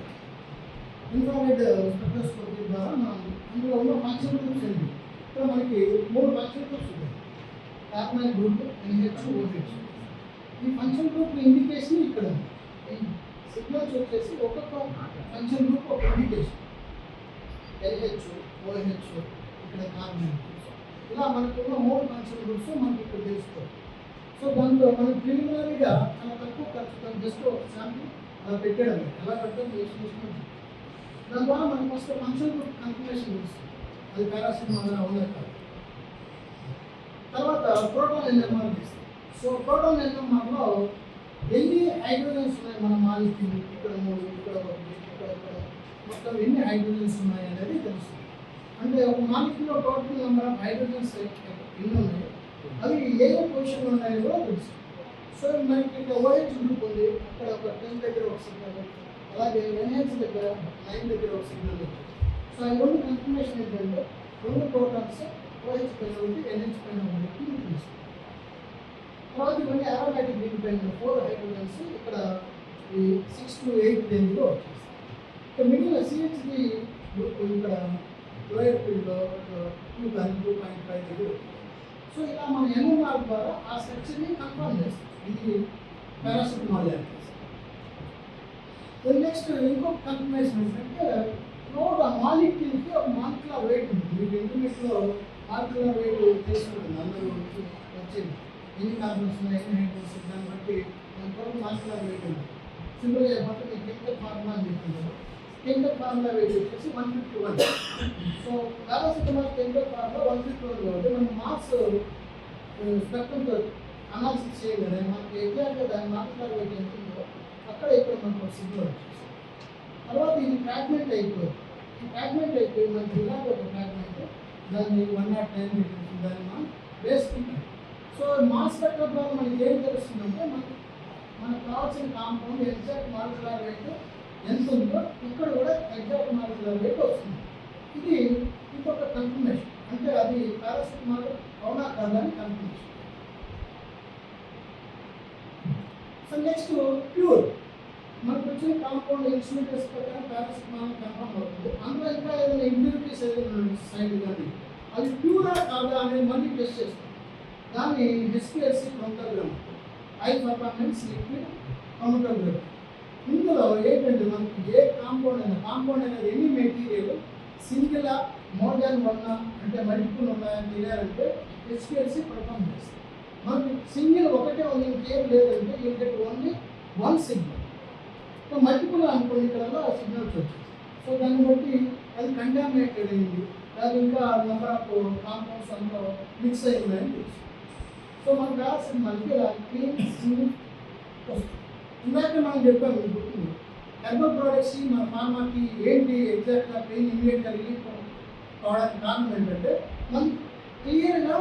ఇన్ఫ్రారెడ్ స్పెక్ట్రోస్కోపీ ద్వారా మనం అందులో ఉన్న ఫంక్షన్ గ్రూప్స్ ఏంటి. ఇక్కడ మనకి 3 ఫంక్షన్ గ్రూప్స్ ఉన్నాయి. Carbon group, NH, OH. ఈ ఫంక్షన్ గ్రూప్ ఇండికేషన్ ఇక్కడ సిగ్నల్స్ వచ్చేసి ఒక్కొక్క ఫంక్షన్ గ్రూప్ ఒక ఇండికేషన్. LH, OH, ఇక్కడ కార్బన్. ఇలా మనకున్న 3 ఫంక్షన్ గ్రూప్స్ మనకి ఇక్కడ తెలుసుకోవాలి. సో దాంట్లో మనం ప్రిలిమినరీగా చాలా తక్కువ ఖర్చుతో జస్ట్ ఒక శాంపుల్ అలా పెట్టడం ఎలా పెట్టడం చేసుకుంటాం. దాని ద్వారా మనకి ఫస్ట్ ఫంక్షన్ గ్రూప్ కన్ఫర్మేషన్ వస్తుంది, అది పారాసెటమాల్ ఉన్నది కాదు. తర్వాత ప్రోటాన్ NMR తీస్తాం. సో ప్రోటాన్ NMRలో ఎన్ని హైడ్రోజన్స్ ఉన్నాయి మన మాలిక్యూల్, ఇక్కడ 3, ఇక్కడ 1, ఇక్కడ మొత్తం ఎన్ని హైడ్రోజన్స్ ఉన్నాయి అనేది తెలుస్తుంది. అంటే ఒక మాలిక్యూల్లో టోటల్ నెంబర్ ఆఫ్ హైడ్రోజన్స్ ఎన్ని ఉన్నాయి, అవి ఏ పొజిషన్లో ఉన్నాయో కూడా తెలుస్తుంది. సో మనకి ఇక్కడ OH గ్రూప్ ఉంది, అక్కడ ఒక 10 దగ్గర ఒక సిగ్నల్, అలాగే NH దగ్గర 9 దగ్గర ఒక సిగ్నల్ ఉంది. సో ఈ 2 కన్ఫర్మేషన్ ఏంటంటే 2 ప్రోటాన్స్ OH పైన ఉంది, NH పైన ఉంది తెలుస్తుంది. తర్వాత ఇవన్నీ అరోమాటిక్ రింగ్ పైన 4 హైడ్రోజన్స్ ఇక్కడ ఈ 6 to 8 రేంజ్లో వచ్చేస్తాయి. ఇక మిగిలిన సిహెచ్డి ఇక్కడ లోయర్ ఫీల్డ్లో 2.5 దగ్గర. సో ఇలా మన ఎన్ఎంఆర్ ద్వారా ఆ స్ట్రక్చర్ని కన్ఫర్మ్ చేస్తాం. ఇది పారాసిటమాల్ యాక్టివ్స్. నెక్స్ట్ ఇంకొక కన్ఫర్మేషన్ ఏంటంటే నోట్ ఆ మాలిక్యూల్కి ఒక మాలిక్యులర్ వెయిట్ ఉంటుంది. మీకు ఇంటర్మీడియట్లో మాలిక్యులర్ వెయిట్ తెలుసుకుంటుంది. అందరూ వచ్చింది ఎన్ని కార్బన్స్ ఉన్నాయి, ఎన్ని హైడ్రోజన్స్, దాన్ని బట్టి దాని మాలిక్యులర్ వెయిట్ ఉంటుంది. సింపుల్గా చెప్పండి, మీకు కెమికల్ ఫార్ములా అని చెప్తున్నారు. కెమికల్ ఫార్ములా వెయిట్ వచ్చేసి 151. సో పారాసిటమాల్ కెమికల్ ఫార్ములా 151 కాబట్టి మనం మాస్ స్పెక్ట్రమ్తో అనాలిసిస్ చేయగలరు. మనకి ఎగ్జాక్ట్గా దాని మాలిక్యులర్ వెయిట్ ఎంత ఉందో అక్కడ ఇక్కడ మనకు సిగ్నల్ వచ్చేసి తర్వాత ఇది ఫ్రాగ్మెంట్ అయిపోయింది. ఈ ఫ్రాగ్మెంట్ అయిపోయి మనకి ఇలాంటి ఒక ఫ్రాగ్మెంట్ దాన్ని 109 దాన్ని మనం వేసుకుంటాం. సో మాస్ స్పెక్ట్రమ్ ద్వారా మనకి ఏం తెలుస్తుందంటే మనకు కావాల్సిన కాంపౌండ్ ఎగ్జాక్ట్ మాలిక్యులర్ వెయిట్ ఎంత ఉందో ఇక్కడ కూడా ఎగ్జాక్ట్ మాలిక్యులర్ వెయిట్ వస్తుంది. ఇది ఇంకొక కన్ఫర్మేషన్, అంటే అది పారాసిటమాల్ అవునా కాదా అని కన్ఫర్మేషన్. సో నెక్స్ట్ ప్యూర్, మనకు వచ్చిన కాంపౌండ్ ఇన్స్ట్రుమెంటర్స్ ప్రకారం పారాసిటమాల్ కన్ఫర్మ్ అవుతుంది. అందులో ఇంకా ఏదైనా ఇంప్యూరిటీస్ ఏదైనా సైడ్ కానీ అది ప్యూరా కాదా అనేది మళ్ళీ టెస్ట్ చేస్తాం. దాన్ని HPLC క్రోమటోగ్రామ్, హై పర్ఫార్మెన్స్ లిక్విడ్ క్రోమటోగ్రామ్. ఇందులో ఏంటంటే మనకి ఏ కాంపౌండ్ అనేది any material single more than one అంటే మల్టిపుల్ ఉన్నాయని తెలియాలంటే HPLC పర్ఫార్మ్ చేస్తుంది. మనకి సింగిల్ ఒకటే ఉంది, ఇంకేం లేదంటే you get only one signal. So multiple అనుకోండి ఇక్కడ సిగ్నల్స్ వచ్చాయి. సో దాన్ని బట్టి అది కంటామినేటెడ్ అయింది, అది ఇంకా నెంబర్ ఆఫ్ కాంపౌండ్స్ అందులో మిక్స్ అయి ఉన్నాయని తెలుసు. సో మనకు కావాల్సిన మనకి ఇలా క్లీన్ స్మూత్ వస్తుంది. ఇందాక మనం చెప్పాము మీకు గుర్తుంది, హెర్బల్ ప్రోడక్ట్స్ మన ఫార్మాకి ఏంటి ఎగ్జాక్ట్గా పెయిన్ ఇమీడియట్గా రిలీఫ్ కావడానికి కారణం ఏంటంటే మనకి క్లియర్గా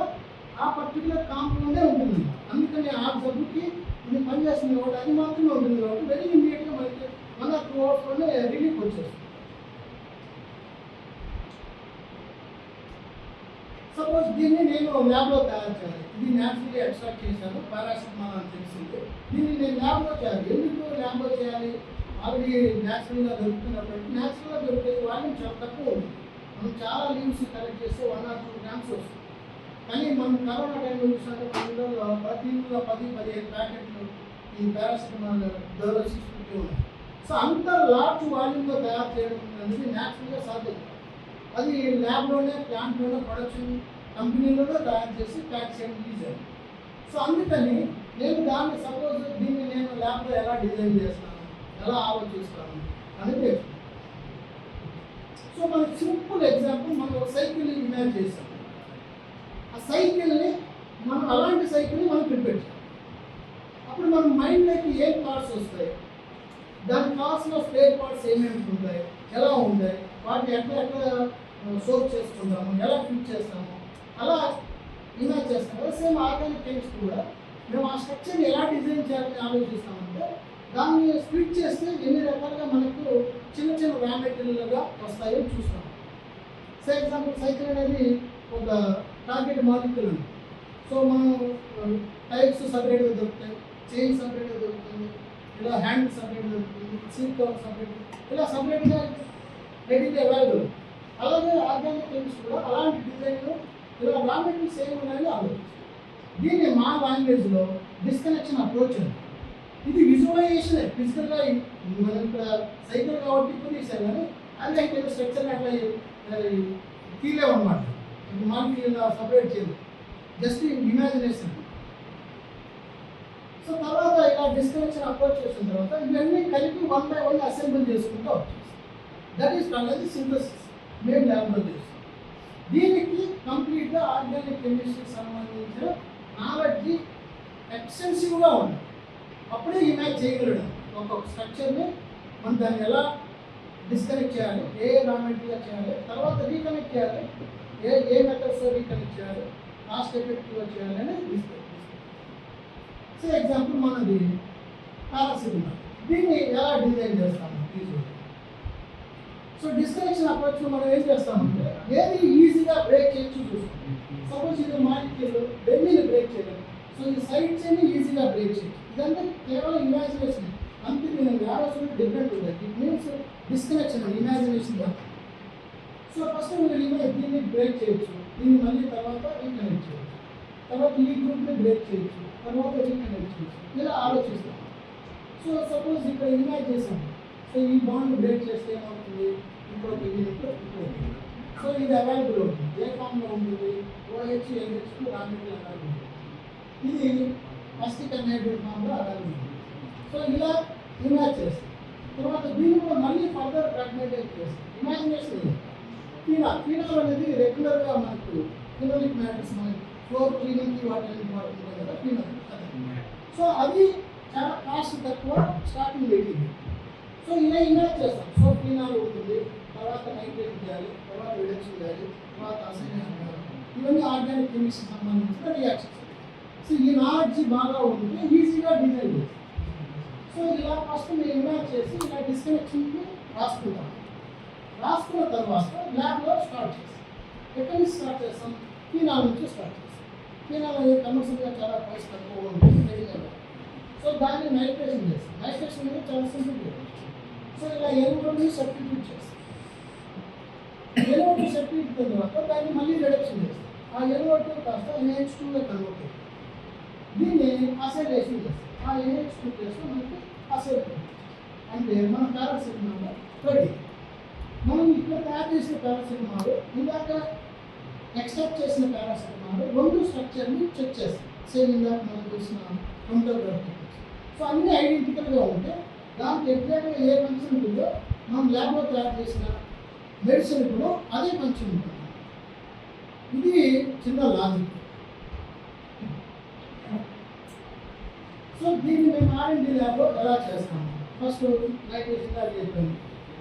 ఆ పర్టికులర్ కాంపౌండే ఉంటుంది. అందుకని ఆ జబ్బుకి ఇది పనిచేస్తుంది కాబట్టి అది మాత్రమే ఉంటుంది కాబట్టి వెరీ ఇమీడియట్గా మనకి 1 or 2 అవర్స్లోనే రిలీఫ్ వచ్చేస్తుంది. సపోజ్ దీన్ని నేను ల్యాబ్లో తయారు చేయాలి. ఇది న్యాచురల్లీ ఎక్స్ట్రాక్ట్ చేశాను, పారాసిటమాల్ అని తెలిసింది. దీన్ని నేను ల్యాబ్లో చేయాలి. ఎందుకు ల్యాబ్లో చేయాలి? ఆల్రెడీ న్యాచురల్గా దొరుకుతున్నప్పుడు న్యాచురల్గా దొరికేది వాల్యూమ్ చాలా తక్కువ ఉంది. మనం చాలా లీవ్స్ కలెక్ట్ చేస్తే 1 or 2 grams వస్తుంది. కానీ మనం కరోనా టైంలో చూసినట్టు మన ఇంట్లో ప్రతి ఇంట్లో 10-15 ప్యాకెట్లు ఈ పారాసిటమాల్ డోలో 650 ఉన్నాయి. సో అంత లార్జ్ వాల్యూమ్లో తయారు చేయడం అనేది న్యాచురల్గా సాధ్యం. అది ల్యాబ్లోనే ప్లాంట్లోనే ప్రొడక్షన్ కంపెనీలోనే తయారు చేసి ప్యాక్ చేయడం ఈజీ. సో అందుకని నేను దాన్ని సపోజ్ దీన్ని నేను ల్యాబ్లో ఎలా డిజైన్ చేస్తాను, ఎలా ఆలోచిస్తాను అనేది తెలుసు. సో మనకి సింపుల్ ఎగ్జాంపుల్, మనం ఒక సైకిల్ ఇమాజిన్ చేస్తాం. ఆ సైకిల్ని మనం అలాంటి సైకిల్ని మనం ప్రిపేర్ చేయాలి. అప్పుడు మన మైండ్లోకి ఏం థాట్స్ వస్తాయి, దాని థాట్స్లో స్పేర్ పార్ట్స్ ఏమేమి ఉంటాయి, ఎలా ఉంటాయి, వాటిని ఎట్లా సోప్ చేసుకుంటాము, ఎలా ఫిట్ చేస్తాము, అలా ఇమాజిన్ చేస్తాం కదా. సేమ్ ఆర్గానిక్ కెమిస్ట్రీ కూడా మేము ఆ స్ట్రక్చర్ని ఎలా డిజైన్ చేయాలని ఆలోచిస్తామంటే దాన్ని స్ప్లిట్ చేస్తే ఎన్ని రకాలుగా మనకు చిన్న చిన్న రా మెటీరియల్గా వస్తాయో చూస్తాం. ఫర్ ఎగ్జాంపుల్ సైకిల్ అనేది ఒక టార్గెట్ మాలిక్యూల్ ఉంది. సో మనం టైప్స్ సపరేట్గా దొరుకుతాయి, చైన్ సపరేట్గా దొరుకుతుంది, ఇలా హ్యాండ్ సపరేట్గా దొరుకుతుంది, సీట్ కవర్ సపరేట్, ఇలా సపరేట్గా రెడీగా అవైలబుల్. అలాగే ఆర్గానిక్ కెమిస్ట్రీ కూడా అలాంటి డిజైన్లో ఇలా రా మెటీరియల్స్ ఏమి ఉన్నాయని ఆలోచిస్తాం. దీన్ని మా లాంగ్వేజ్లో డిస్కనెక్షన్ అప్రోచ్ ఉంది. ఇది విజువలైజేషన్, ఫిజికల్గా మనం ఇక్కడ సైకిల్ కాబట్టి తీసాం కానీ అది అయితే స్ట్రక్చర్ అట్లా తీయలేమన్నమాట. మనకి ఇలా సపరేట్ చేయలేదు, జస్ట్ ఇమాజినేషన్. సో తర్వాత ఇలా డిస్కనెక్షన్ అప్రోచ్ చేసిన తర్వాత ఇవన్నీ కలిపి 1 by 1 అసెంబుల్ చేసుకుంటూ వచ్చేస్తాం. That is called as synthesis. మేము ల్యాబ్లో చేస్తాం. దీనికి కంప్లీట్గా ఆర్గానిక్ కెమిస్ట్రీకి సంబంధించిన నాలెడ్జ్ ఎక్స్టెన్సివ్గా ఉంటుంది. అప్పుడే ఇమాజిన్ చేయగలడం ఒక్కొక్క స్ట్రక్చర్ని మనం దాన్ని ఎలా డిస్కనెక్ట్ చేయాలి, ఏ రా మెటీరియల్ చేయాలి, తర్వాత రీకనెక్ట్ చేయాలి, ఏ మెథడ్స్తో రీకనెక్ట్ చేయాలి, కాస్ట్ ఎఫెక్టివ్గా చేయాలని డిస్కస్. సో ఎగ్జాంపుల్ మనది పారాసిటమాల్, దీన్ని ఎలా డిజైన్ చేస్తాము ఈజీగా. సో డిస్కనెక్షన్ అప్రోచ్లో మనం ఏం చేస్తామంటే ఏది ఈజీగా బ్రేక్ చేయొచ్చు చూస్తాం. సపోజ్ ఇది మాలిక్యూల్ బెన్నీని బ్రేక్ చేయడం, సో ఈ సైడ్స్ అన్ని ఈజీగా బ్రేక్ చేయొచ్చు. ఇదంతా కేవలం ఇమాజినేషన్. అంతే నేను యారోస్ డిఫరెంట్ ఉంది. It means disconnection imagination. So first మీరు దీన్ని బ్రేక్ చేయొచ్చు, దీన్ని మళ్ళీ తర్వాత రీకనెక్ట్ చేయొచ్చు, తర్వాత ఈ గ్రూప్ని బ్రేక్ చేయొచ్చు, తర్వాత రీకనెక్ట్ చేయొచ్చు, ఇలా ఆలోచిస్తాం. సో సపోజ్ ఇక్కడ ఇమాజ్ చేసాం, సో ఈ బాండ్ బ్రేక్ చేస్తే ఏమవుతుంది, ఇంకోటి ఇంకోటి. సో ఇది అవైలబుల్ అవుతుంది, ఏ ఫామ్లో ఉంటుంది, OH LH2 రాబిట్ అవైలబుల్ ఉంటుంది, ఇది అసిటిక్ అన్హైడ్రేట్ ఫామ్లో అవైలబుల్ ఉంటుంది. సో ఇలా ఇమాజ్ చేస్తాం. తర్వాత దీన్ని కూడా మళ్ళీ ఫర్దర్ ఫ్రాగ్మెంటేట్ చేస్తాం. ఇమాజినేషన్ ఫీనాల్ అనేది రెగ్యులర్గా మనకు ఫినోలిక్ మ్యాటర్స్ మనకి ఫ్లోర్ క్లీనింగ్కి వాటిని వాడుతుంటాం కదా ఫీనాల్. సో అది చాలా కాస్ట్ తక్కువ స్టార్టింగ్ మెటీరియల్. సో ఇలా ఇమాజ్ చేస్తాం. సో ఫీనాల్ ఉంటుంది, తర్వాత నైట్రేట్ చేయాలి, తర్వాత రిడక్షన్ చేయాలి, తర్వాత అసైనేషన్ చేయాలి. ఇవన్నీ ఆర్గానిక్ కెమిస్ట్రీ సంబంధించిన రియాక్షన్స్. సో ఈ నాలెడ్జ్ బాగా ఉంటే ఈజీగా డిజైన్ చేస్తాం. సో ఇలా ఫస్ట్ మేము ఇమాజ్ చేసి ఇలా డిస్కనెక్షన్కి రాసుకుంటాం. రాసుకున్న తర్వాత ల్యాబ్లో స్టార్ట్ చేస్తాం. ఎక్కడి నుంచి స్టార్ట్ చేస్తాం, ఫీనాల్ నుంచి స్టార్ట్ చేస్తాం. ఫీనాల్ అనేది కమర్షియల్గా చాలా ప్రైస్ తక్కువ ఉంటుంది మెడికల్గా. సో దాన్ని నైట్రేషన్ చేస్తాం. నైట్రేషన్ అనేది చాలా సింపుల్. సో ఇలా ఎరువుని సబ్స్టిట్యూట్ చేస్తాం. ఎరువుని సబ్స్టిట్యూట్ తర్వాత దాన్ని మళ్ళీ రిడక్షన్ చేస్తాం. ఆ ఎరువు కాస్త NH2గా కన్వర్ట్ అవుతుంది. దీన్ని అసైలేషన్ చేస్తాం. ఆ NH2 చేస్తే మనకి అసైల్ అంటే మన పారాసిటమాల్ రెడీ. మనం ఇక్కడ తయారు చేసిన పారాసిటమాల్ ఇందాక ఎక్స్ట్రాక్ట్ చేసిన పారాసిటమాల్ రెండు స్ట్రక్చర్ని చెక్ చేస్తాం. సేమ్ ఇందాక మనం చూసిన క్రోమటోగ్రఫీ. సో అన్నీ ఐడెంటికల్గా ఉంటే దానికి ఎగ్జాక్ట్గా ఏ ఫంక్షన్ ఉంటుందో మనం ల్యాబ్లో తయారు చేసిన మెడిసిన్ కూడా అదే ఫంక్షన్ ఉంటుంది. ఇది చిన్న లాజిక్. సో దీన్ని మేము R&D ల్యాబ్లో ఎలా చేస్తాము, ఫస్ట్ నైట్రేషన్ చెప్పాను.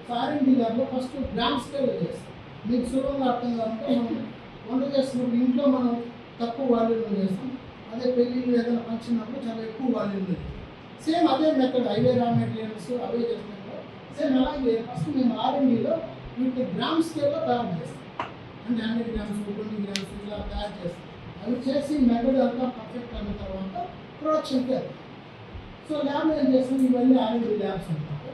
సో R&D ల్యాబ్లో ఫస్ట్ గ్రామ్ స్కేల్ చేస్తాం. మీకు సులభంగా అర్థం కావాలంటే మనం వంట చేస్తున్నప్పుడు ఇంట్లో మనం తక్కువ వాల్యూమ్లో చేస్తాం, అదే పెళ్ళిళ్ళు ఏదైనా ఫంక్షన్ అప్పుడు చాలా ఎక్కువ వాల్యూమ్లో చేస్తాం. సేమ్ అదే మెథడ్, అవే రా మెటీరియల్స్ అవే చేస్తాం కదా. సేమ్ అలాగే ఫస్ట్ మేము R&Dలో వీటిని గ్రామ్ స్కేల్లో తయారు చేస్తాం. అంటే 100 గ్రామ్స్ 20 గ్రామ్స్ ఇలా తయారు చేస్తాం. అవి చేసి మెథడ్ అంతా పర్ఫెక్ట్ అయిన తర్వాత ప్రొడక్షన్కి వెళ్తాం. సో ల్యాబ్లో ఏం చేస్తాం, ఇవన్నీ R&D ల్యాబ్స్ ఉంటాయి.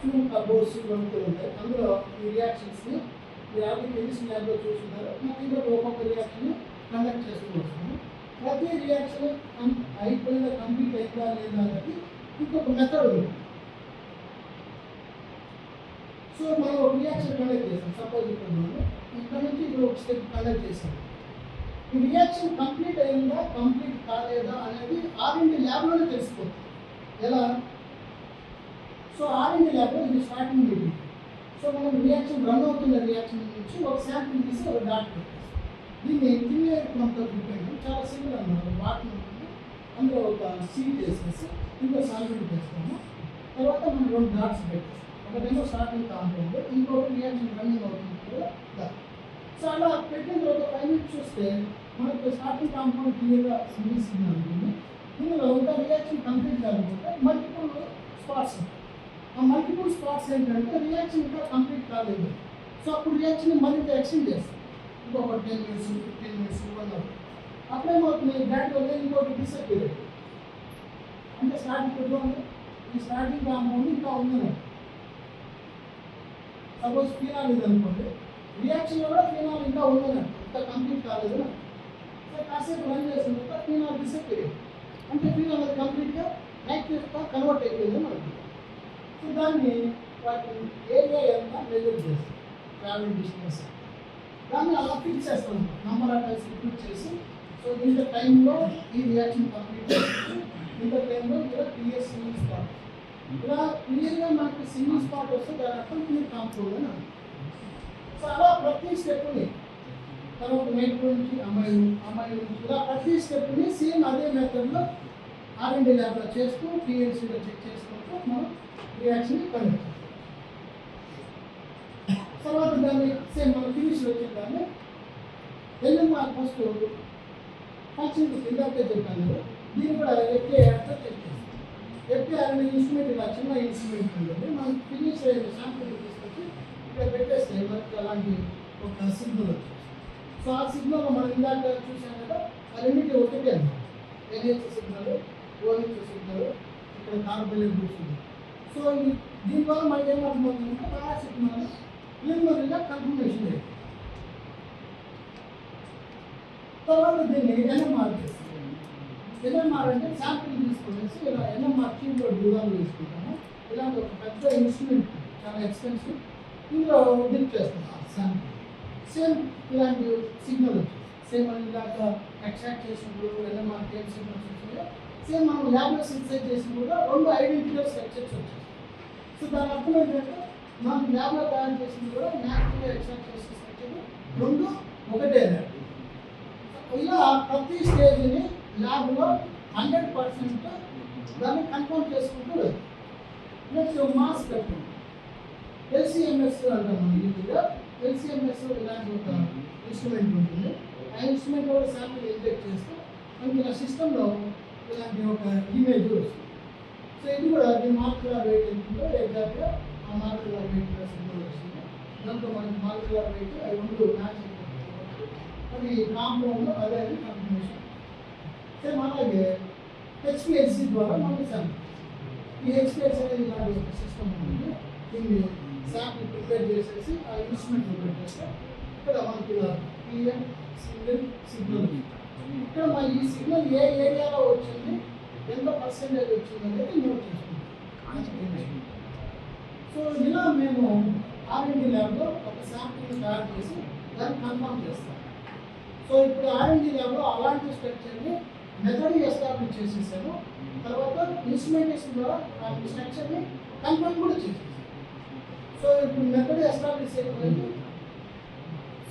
ఫ్యూ కబోర్డ్స్ ఇవంతా ఉంటాయి. అందులో ఈ రియాక్షన్స్ని మీరు ఆల్రెడీ కెమిస్ట్రీ ల్యాబ్లో చూస్తున్నారు. మాకు ఇందులో ఒక్కొక్క రియాక్షన్ కండక్ట్ చేస్తూ వస్తాము. ప్రతి రియాక్షన్ అయిపోయిన కంప్లీట్ అయిందా లేదా అనేది ఇంకొక మెథడ్ ఉంది. సో మనం ఒక రియాక్షన్ కండక్ట్ చేస్తాం. సపోజ్ ఇక్కడ నుంచి ఇప్పుడు ఒక స్టెప్ కండక్ట్ చేస్తాం. ఈ రియాక్షన్ కంప్లీట్ అయిందా కంప్లీట్ కాలేదా అనేది R&D ల్యాబ్లోనే తెలిసిపోతుంది. ఎలా? సో R&D ల్యాబ్లో ఇది స్టార్టింగ్ మెటీరియల్. సో మనం రియాక్షన్ రన్ అవుతున్న రియాక్షన్ నుంచి ఒక శాంపిల్ తీసి ఒక డాట్ పెట్టేస్తాం. దీన్ని క్లియర్ క్రోమటోగ్రఫీ చాలా సింపుల్ అన్నమాట. వాటర్ ఉంటుంది, అందులో ఒక సీట్ వేసేసి ఇంకో సాల్వెంట్ వేస్తాము. తర్వాత మనం 2 డాట్స్ పెట్టేస్తాం. ఒకటేమో స్టార్టింగ్ కాంపౌండ్, ఇంకొకటి రియాక్షన్ రన్నింగ్ అవుతుంది కూడా. సో అలా పెట్టిన తర్వాత 5 మినిట్స్ చూస్తే మనకు స్టార్టింగ్ కాంపౌండ్ క్లియర్గా సింగిల్ సిగ్నల్ ఉంటుంది. ఇందులో ఇంకా రియాక్షన్ కంప్లీట్ కాకపోతే మల్టిపుల్ స్పాట్స్ ఉంటాయి. ఆ మల్టిపుల్ స్పాట్స్ ఏంటంటే రియాక్షన్ ఇంకా కంప్లీట్ కాలేదు. సో అప్పుడు రియాక్షన్ మళ్ళీ ఎక్స్టెండ్ చేస్తాం. ఇంకొక 10 మినిట్స్ 15 మినిట్స్ 1 అవర్. అప్పుడేమవుతుంది, గ్రాడ్యువల్గా ఇంకోటి డిసప్పియర్. అంటే స్టార్టింగ్ పెట్టుకోండి, ఈ స్టార్టింగ్ కాంపౌండ్ ఇంకా ఉందని. సపోజ్ ఫీనాల్ ఇది అనుకోండి, రియాక్షన్లో కూడా ఫీనాల్ ఇంకా ఉందని, ఇంకా కంప్లీట్ కాలేదు. సో కాసేపు రన్ చేసిన తర్వాత ఫీనాల్ డిసప్పియర్. అంటే ఫీనాల్ అది కంప్లీట్గా నైట్రేట్గా కన్వర్ట్ అయిపోయింది మనకి. సో దాన్ని వాటి ఏరియా ఎంత మెజర్ చేస్తాం, ట్రావెల్ డిస్టెన్స్. దాన్ని అలా ఫిక్స్ చేస్తాం, నంబర్ ఆఫ్ టైమ్స్ రిపీట్ చేసి. సో ఇంత టైంలో ఈ రియాక్షన్ కంప్లీట్ చేసి ఇంత టైంలో ఇలా క్లియర్ సింగిల్ స్పాట్. ఇలా క్లియర్గా మనకి సింగిల్ స్పాట్ వస్తే దాని అర్థం క్లియర్ కాంపౌండ్ అని అంటాం. సో అలా ప్రతి స్టెప్ని, తర్వాత నైట్రో నుంచి అమైల్ నుంచి ఇలా ప్రతి స్టెప్ని సేమ్ అదే మెథడ్లో R&D ల్యాబ్లో చేస్తూ PLCలో చెక్ చేసుకుంటూ మనం రియాక్షన్ కండక్ట్ చేస్తాం. తర్వాత దాన్ని సేమ్ మనం ఫినిష్ వచ్చిన దాన్ని మాకు ఫస్ట్ ఫంక్షన్ ఇందాకే చెప్పాను కదా, దీన్ని కూడా FAR చెక్ చేస్తాం. FAR అనే ఇన్స్ట్రుమెంట్ ఇలా చిన్న ఇన్స్ట్రుమెంట్ ఉంటుంది. మనం ఫినిష్ అయిన శాంపుల్ తీసుకొచ్చి ఇక్కడ పెట్టేస్తే మనకి అలాంటి ఒక సిగ్నల్ వచ్చింది. సో ఆ సిగ్నల్ మనం ఇందాక చూసాం కదా, ఆ రెండింటి ఒకటే అన్నమాట. NH సిగ్నల్, OH సిగ్నల్, ఇక్కడ కార్బోహైడ్రేట్ గ్రూప్స్ ఉంది. సో దీనివల్ల మనకి ఏమవుతుందంటే పారాసిటమాల్ ప్రిలిమినరీగా కన్ఫర్మేషన్ అయింది. తర్వాత దీన్ని ఎన్ఎంఆర్ చేస్తాం. ఎన్ఎంఆర్ అంటే శాంపిల్ తీసుకునేసి ఇలా ఎన్ఎంఆర్ ట్యూబ్లో డిజాల్వ్ చేసుకుంటాము. ఇలాంటి ఒక పెద్ద ఇన్స్ట్రుమెంట్ చాలా ఎక్స్పెన్సివ్, ఇందులో డిప్ చేస్తున్నాం శాంపిల్. సేమ్ ఇలాంటి సిగ్నల్ వచ్చింది. సేమ్ మనం ఇలాగ ఎక్స్ట్రాక్ట్ చేసినప్పుడు ఎన్ఎంఆర్ ఏం సిగ్నల్స్ వచ్చినాయో సేమ్ మనం ల్యాబ్లో సింథసైజ్ చేసినప్పుడు కూడా రెండు ఐడెంటికల్ స్ట్రక్చర్స్ వచ్చాయి. సో దాని అర్థం ఏంటంటే మనం ల్యాబ్లో తయారు చేసినప్పుడు కూడా న్యాచురల్గా ఎక్స్ట్రాక్ట్ చేసిన స్ట్రక్చర్ రెండు ఒకటే. ఇలా ప్రతి స్టేజ్ని ల్యాబ్లో 100% దాన్ని కన్ఫర్మ్ చేసుకుంటూ వెళ్తాం. నెక్స్ట్ మాస్ కట్టింగ్ ఎల్సిఎంఎస్ అంటాం మనం ఈజీగా. ఎల్సిఎంఎస్ ఇలాంటి ఒక ఇన్స్ట్రుమెంట్ ఉంటుంది. ఆ ఇన్స్ట్రుమెంట్ కూడా శాంపిల్ ఇంజెక్ట్ చేస్తే మనకి ఆ సిస్టంలో ఇలాంటి ఒక ఇమేజ్ వస్తుంది. సో ఇది కూడా దీని మాలిక్యులర్ వెయిట్ ఎంతుందో ఎగ్జాక్ట్గా ఆ మాలిక్యులర్ వెయిట్ సింబల్ వస్తుంది. దాంట్లో మనకి మాలిక్యులర్ వెయిట్ అవి రెండు మ్యాచ్ అయిపోతుంది. అది కాంపౌండ్ అదే అని కన్ఫర్మేషన్. సేమ్ అలాగే హెచ్పిఎల్సి ద్వారా మనకి శాంపిల్. ఈ హెచ్పిఎల్సి అనేది ఇలాంటి ఒక సిస్టమ్ ఉంటుంది. దీన్ని శాంపిల్ ప్రిపేర్ చేసేసి ఆ ఇన్స్ట్రుమెంట్ ప్రిపేర్ చేస్తే ఇక్కడ మనకి పిఎం సింగిల్ సిగ్నల్. ఇక్కడ మన ఈ సిగ్నల్ ఏ ఏరియాలో వచ్చింది, ఎంత పర్సెంటేజ్ వచ్చింది అనేది నోట్ చేసుకుంటాం. సో ఇలా మేము R&D ల్యాబ్లో ఒక శాంపిల్ని తయారు చేసి దాన్ని కన్ఫర్మ్ చేస్తాం. సో ఇప్పుడు R&D ల్యాబ్లో అలాంటి స్ట్రక్చర్ని మెథడ్ ఎస్టాబ్లిష్ చేసేసాము. తర్వాత ఇన్స్ట్రుమెంటేషన్ ద్వారా ఆ స్ట్రక్చర్ని కన్ఫర్మ్ కూడా చేసేసాము. సో ఇప్పుడు మెథడ్ ఎస్టాబ్లిష్ అయిపోయింది.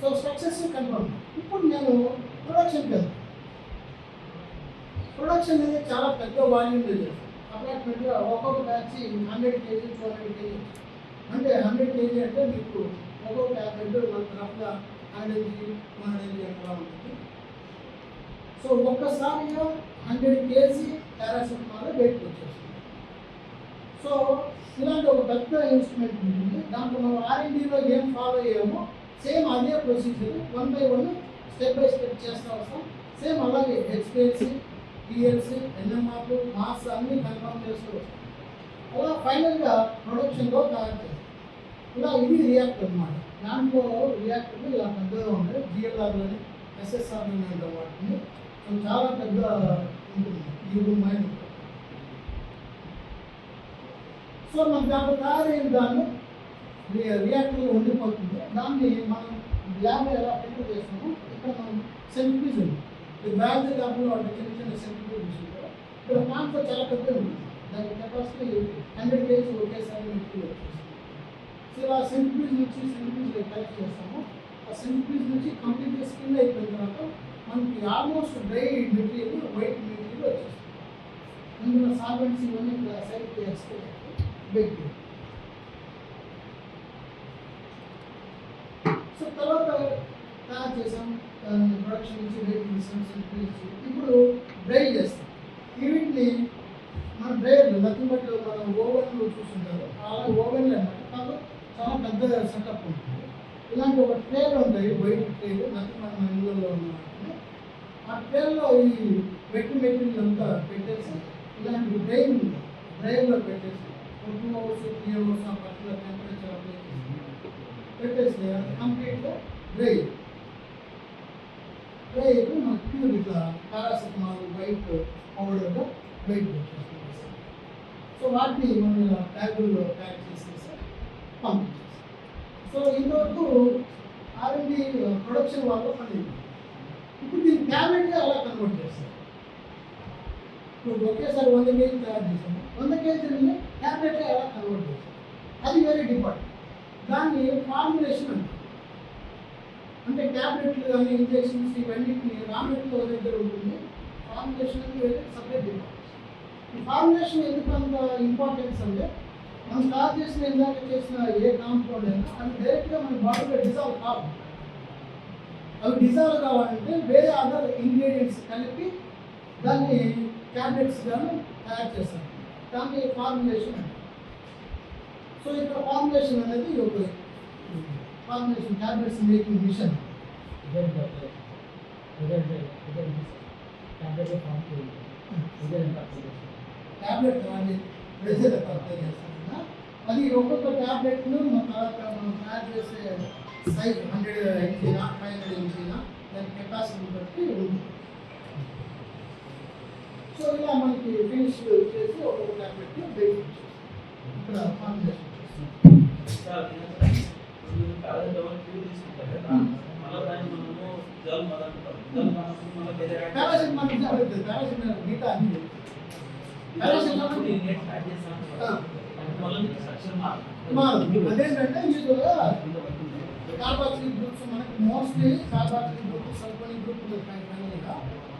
So structures confirm. ఇప్పుడు నేను ప్రొడక్షన్కి వెళ్తాను. ప్రొడక్షన్ అనేది చాలా పెద్ద వాల్యూమ్లో చేస్తాను. అపార్ట్మెంట్లో ఒక్కొక్క బ్యాచ్ 100 kg 200 kg అంటే 100 kg అంటే మీకు ఒక్కొక్క ట్యాబ్లెట్ మనకు రఫ్గా 100 kg 100 kg అట్లా ఉంటుంది. సో ఒక్కసారిగా 100 kg పారాసిటమాల్ బయటకు వచ్చేస్తుంది. సో ఇలాంటి ఒక పెద్ద ఇన్స్ట్రుమెంట్ ఉంటుంది. దాంట్లో మనం R&Dలో ఏం ఫాలో అయ్యామో సేమ్ అదే procedure 1 by 1 step by step చేస్తూ వస్తాం. సేమ్ అలాగే హెచ్పిఎల్సి, పిఎల్సి, ఎన్ఎంఆర్, మాస్ అన్నీ కన్ఫర్మ్ చేస్తూ వస్తాం. అలా ఫైనల్గా ప్రొడక్షన్లో తయారు చేస్తాం. ఇలా ఇది రియాక్టర్ అన్నమాట. దాంట్లో రియాక్టర్లు ఇలా పెద్దగా ఉంటాయి. జిఎల్ఆర్లోని ఎస్ఎస్ఆర్లోని అంటాం వాటిని. సో చాలా పెద్ద ఉంటుంది. ఈ మైండ్ ఉంటుంది. సో మనకు దాంట్లో తయారైన దాన్ని రియాక్టర్లో ఉండిపోతుంది. దాన్ని మనం ల్యాబ్లో ఎలా ప్రిపేర్ చేస్తామో ఇక్కడ మనం సెంట్రిఫ్యూజ్ ఉంది. ఈ బ్యాలెన్స్ ల్యాబ్లో అంటే చిన్న చిన్న సెంట్రిఫ్యూజ్ ఉంటుంది. ఇక్కడ ప్లాంట్లో చాలా పెద్ద ఉంటుంది. దాని కెపాసిటీ 100 kg ఒకేసారి మెటీరియల్ వచ్చేస్తుంది. సో ఇలా సెంట్రిఫ్యూజ్ నుంచి సెంట్రిఫ్యూజ్లో కలెక్ట్ చేస్తాము. ఆ సెంట్రిఫ్యూజ్ నుంచి కంప్లీట్గా స్కిన్ అయిపోయిన తర్వాత మనకి almost dry material, white material వచ్చేస్తుంది. ఇందులో సాల్వెంట్స్ ఇవన్నీ సైడ్కి ఎక్స్పోర్ట్ బెగ్. సో తర్వాత తయారు చేసాం. ప్రొడక్షన్ నుంచి బయట తీసాం. సెంట్రిఫ్యూజ్ ఇప్పుడు డ్రై చేస్తాం. వీటిని మన డ్రైవర్లు నథింగ్ బట్ మనం ఓవెన్లో చూస్తుంటారు. అలా ఓవెన్లు అన్నమాట. కాబట్టి చాలా పెద్ద సెటప్ ఉంటుంది. ఇలాంటి ఒక ట్రేలు ఉంటాయి, వైట్ ట్రేలు, నథింగ్ మన ఇళ్ళల్లో ఉన్న వాటిని. ఆ ట్రేల్లో ఈ వెట్ మెటీరియల్ అంతా పెట్టేసి ఇలాంటి డ్రైవ్లో పెట్టేసి 2 hours 3 hours ఆ పర్టికులర్ టెంపరేచర్ అప్లై చేసి పెట్టేసి కంప్లీట్గా డ్రై మనకు ప్యూర్ ఇట్లా పారాసిటమాల్ వైట్ పౌడర్గా బయటకు వచ్చేస్తుంది. సో వాటిని మనం ఇలా ట్యాగుల్లో ప్యాక్ చేసేసి పంపించేస్తాం. సో ఇంతవరకు R&D ప్రొడక్షన్ వాళ్ళు పండింది. ఇప్పుడు దీన్ని ట్యాబ్లెట్గా ఎలా కన్వర్ట్ చేస్తారు? ఇప్పుడు ఒకేసారి 100 kg తయారు చేసాము. 100 kg ట్యాబ్లెట్గా ఎలా కన్వర్ట్ చేస్తాం? అది వేరే డిపార్ట్మెంట్. దాన్ని ఫార్ములేషన్ అంటారు. అంటే ట్యాబ్లెట్లు కానీ ఇంజెక్షన్స్ ఇవన్నిటిని రామెట్లో దగ్గర ఉంటుంది. ఫార్ములేషన్ అనేది వేరే సపరేట్ డిపార్ట్మెంట్. ఈ ఫార్ములేషన్ ఎందుకు అంత ఇంపార్టెన్స్ అంటే మనం తయారు చేసిన ఇందాక చేసిన ఏ కాంపౌండ్ అయినా అది డైరెక్ట్గా మన బాడీలో డిజాల్వ్ కావు. అవి డిజాల్వ్ కావాలంటే వేరే అదర్ ఇంగ్రీడియంట్స్ కలిపి దాన్ని ట్యాబ్లెట్స్ కానీ తయారు చేస్తాం. దాన్ని ఫార్ములేషన్ అంటారు. సో ఇక్కడ ఫార్ములేషన్ అనేది ఒక formulation tablets making machine. Tablet అది ప్రెషర్ అప్లై చేస్తాం కదా, అది ఒక్కొక్క ట్యాబ్లెట్ను మన తర్వాత మనం తయారు చేసే సైజ్ 100 ఎంజీనా 500 ఎంజీనా దాని కెపాసిటీ బట్టి ఉంది. సో ఇలా మనకి ఫినిష్ చేసి ఒక్కొక్క ట్యాబ్లెట్ బయట ఇక్కడ ఫార్ములేషన్ గీత అన్ని అదేంటంటే యూజువల్గా కార్బాక్సిలిక్ గ్రూప్స్ మనకి mostly carboxylic group sulphonic group ఫైనల్గా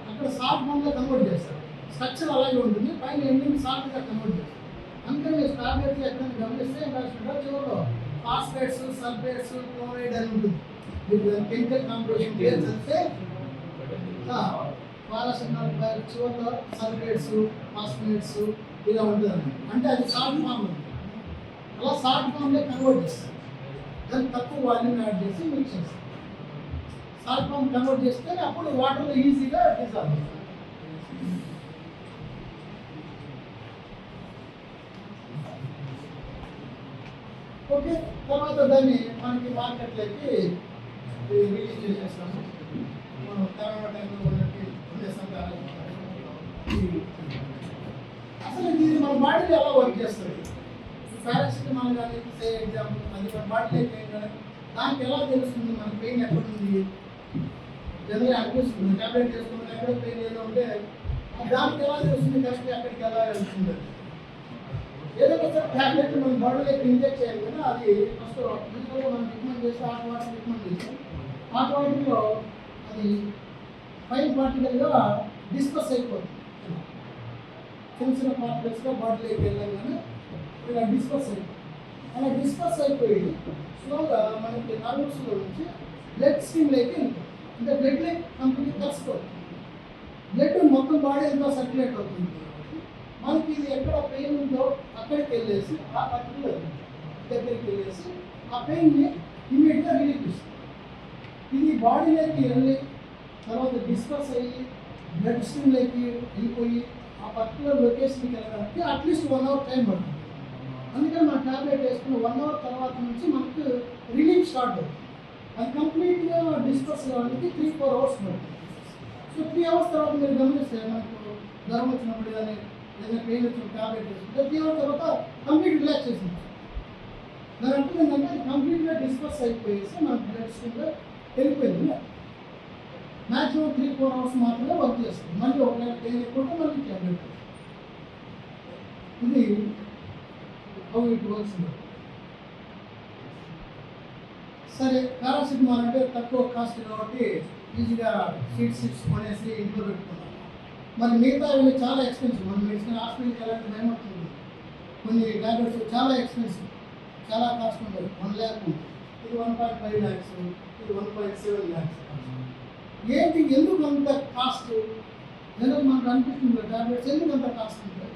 అక్కడ సాల్ట్ ఫామ్గా కన్వర్ట్ చేస్తారు. స్ట్రక్చర్ అలాగే ఉంటుంది, పైన ఎండింగ్ సాల్ట్గా కన్వర్ట్ చేస్తారు. అందుకని మీరు టాబ్లెట్లు ఎక్కడైనా గమనిస్తే చివరిలో ఫాస్ఫేట్స్ సల్ఫేట్స్ క్లోరైడ్ అని ఉంటుంది. మీరు కెమికల్ కాంపోజిషన్ పేరు చదివితే పారాసిటమాల్ చివరిలో సల్ఫేట్స్ ఫాస్ఫేట్స్ ఇలా ఉంటుంది. అంటే అది సాల్ట్ ఫామ్ ఉంది, అలా సాల్ట్ ఫామ్లో కన్వర్ట్ చేస్తారు. దాన్ని తక్కువ వాల్యూమ్ యాడ్ చేసి మిక్స్ చేస్తారు. సాల్ట్ ఫామ్ కన్వర్ట్ చేస్తే అప్పుడు వాటర్లో ఈజీగా డిజాల్వ్ అవుతుంది. ఓకే, తర్వాత దాన్ని మనకి మార్కెట్లోకి రిలీజ్ చేసేస్తాము. మనం కరోనా టైంలో ఉన్నట్టు అసలు ఇది మన బాడీలో ఎలా వర్క్ చేస్తుంది? పారాసిటమాల్ కానీ ఎగ్జాంపుల్ అది మన బాడీలో కానీ దానికి ఎలా తెలుస్తుంది మన పెయిన్ ఎక్కడుంది? జనరల్గా అనిపిస్తుంది ట్యాబ్లెట్ చేసుకుంటే ఎక్కడ పెయిన్ ఏదో ఉంటే దానికి ఎలా తెలుస్తుంది కరెక్ట్ ఎక్కడికి ఎలా వెళ్తుంది? ఏదో ఒకసారి ట్యాబ్లెట్ మన బాడీలోకి ఇంజెక్ట్ చేయాలి కదా, అది ఫస్ట్ మనం రికమెండ్ చేస్తే హాట్ వాటర్ రికమెండ్ చేస్తాం. హాట్ వాటర్లో అది ఫైన్ పార్టికల్గా డిస్పర్స్ అయిపోతుంది. చిన్న చిన్న పార్టికల్స్గా బాడీలోకి వెళ్ళగానే ఇలా డిస్పర్స్ అయిపోతుంది. అలా డిస్పర్స్ అయిపోయి స్లోగా మనకి నర్వస్లో నుంచి బ్లడ్ స్ట్రీమ్లోకి వెళ్తుంది. అంటే బ్లడ్ లైక్ కంప్లీట్ కలిసిపోతుంది. బ్లడ్ మొత్తం బాడీ ఎంతో సర్క్యులేట్ అవుతుంది. మనకి ఇది ఎక్కడ పెయిన్ ఉందో అక్కడికి వెళ్ళేసి ఆ పర్టికులర్ దగ్గరికి వెళ్ళేసి ఆ పెయిన్ని ఇమ్మీడియట్గా రిలీఫ్ ఇస్తుంది. ఇది బాడీలోకి వెళ్ళి తర్వాత డిస్పర్స్ అయ్యి బ్లడ్ స్ట్రీమ్లోకి వెళ్ళిపోయి ఆ పర్టికులర్ లొకేషన్కి వెళ్ళడానికి అట్లీస్ట్ 1 అవర్ టైం పడుతుంది. అందుకని మన ట్యాబ్లెట్ వేసుకున్న 1 అవర్ తర్వాత నుంచి మనకు రిలీఫ్ స్టార్ట్ అవుతుంది. అది కంప్లీట్గా డిస్పర్స్ కావడానికి 3-4 అవర్స్ పడుతుంది. సో 3 అవర్స్ తర్వాత మీరు గమనిస్తే మనకు జ్వరం వచ్చినప్పుడు కానీ ఏదైనా పెయిన్ వచ్చిన ట్యాబ్లెట్ వేసుకుంటే 3 అవర్స్ తర్వాత కంప్లీట్ రిలాక్సేషన్. దాని అర్థం ఏంటంటే అది కంప్లీట్గా డిస్పర్స్ అయిపోయేసి మన బ్లడ్ స్ట్రీమ్లో వెళ్ళిపోయింది. మ్యాక్సిమం 3-4 అవర్స్ మాత్రమే వర్క్ చేస్తుంది. మళ్ళీ ఒకవేళ పెయిన్ ఎక్కువ మళ్ళీ ట్యాబ్లెట్. ఇది హౌ ఇట్ వర్క్స్. సరే, పారాసిటమాల్ అంటే తక్కువ కాస్ట్ కాబట్టి ఈజీగా సీట్స్ కొనేసి ఇంట్లో పెట్టుకున్నాం. మరి మిగతా ఇవి చాలా ఎక్స్పెన్సివ్. మన మెడిసిన్ హాస్పిటల్కి వెళ్ళాలంటే భయమవుతుంది. కొన్ని ట్యాబ్లెట్స్ చాలా ఎక్స్పెన్సివ్, చాలా కాస్ట్ ఉంటుంది. 1 lakh ఉంటుంది, ఇది 1.5 lakhs, ఇది 1.7 lakhs. ఏంటి ఎందుకు అంత కాస్ట్? ఎందుకు మనకు అనిపిస్తుంది ట్యాబ్లెట్స్ ఎందుకు అంత కాస్ట్ ఉంటుంది?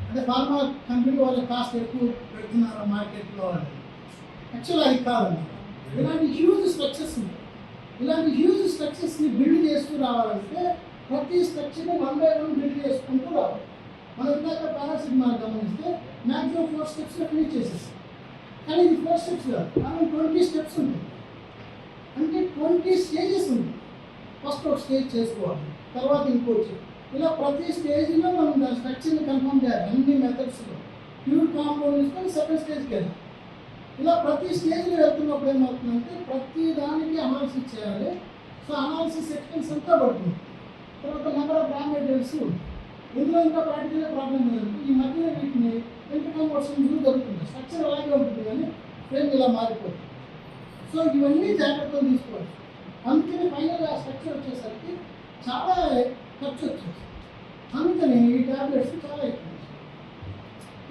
అంటే ఫార్మా కంపెనీ వాళ్ళ కాస్ట్ ఎక్కువ పెడుతున్నారు మార్కెట్లో అని. యాక్చువల్ అది కాదండి. ఇలాంటి హ్యూజ్ స్ట్రక్చర్స్ ఉంటాయి. ఇలాంటి హ్యూజ్ స్ట్రక్చర్స్ని బిల్డ్ చేస్తూ రావాలంటే ప్రతి స్ట్రక్చర్ని 1 by 1 బిల్డ్ చేసుకుంటూ రావాలి. మనం ఇందాక పారాసిటమాల్ గమనిస్తే మ్యాక్సిమం 4 స్టెప్స్లో ఫినిష్ చేసేస్తాం. కానీ ఇది 4 స్టెప్స్ కాదు, మనం 20 స్టెప్స్ ఉంటుంది. అంటే 20 స్టేజెస్ ఉంటుంది. ఫస్ట్ ఒక స్టేజ్ చేసుకోవాలి, తర్వాత ఇంకోటి. ఇలా ప్రతి స్టేజ్లో మనం దాని స్ట్రక్చర్ని కన్ఫర్మ్ చేయాలి. అన్ని మెథడ్స్లో ప్యూర్ కాంపౌండ్ తీసుకొని సెకండ్ స్టేజ్కి వెళ్ళాలి. ఇలా ప్రతి స్టేజ్లో వెళ్తున్నప్పుడు ఏమవుతుందంటే ప్రతి దానికి అనాలిసిస్ చేయాలి. సో అనాలిసిస్ ఎక్స్పెన్స్ అంతా పడుతుంది. తర్వాత నెంబర్ ఆఫ్ రా మెటీరియల్స్ ఇందులో ఇంకా ప్రాక్టికల్గా ప్రాబ్లం లేదు. ఈ మధ్య వీటిని ఎంత కన్వర్షన్ యూజ్ జరుగుతుంది. స్ట్రక్చర్ అలాగే ఉంటుంది కానీ ఫ్రేమ్ ఇలా మారిపోతుంది. సో ఇవన్నీ జాగ్రత్తలు తీసుకోవాలి. అందుకని ఫైనల్గా ఆ స్ట్రక్చర్ వచ్చేసరికి చాలా ఖర్చు వచ్చేసి అందుకని ఈ ట్యాబ్లెట్స్ చాలా ఎక్కువ.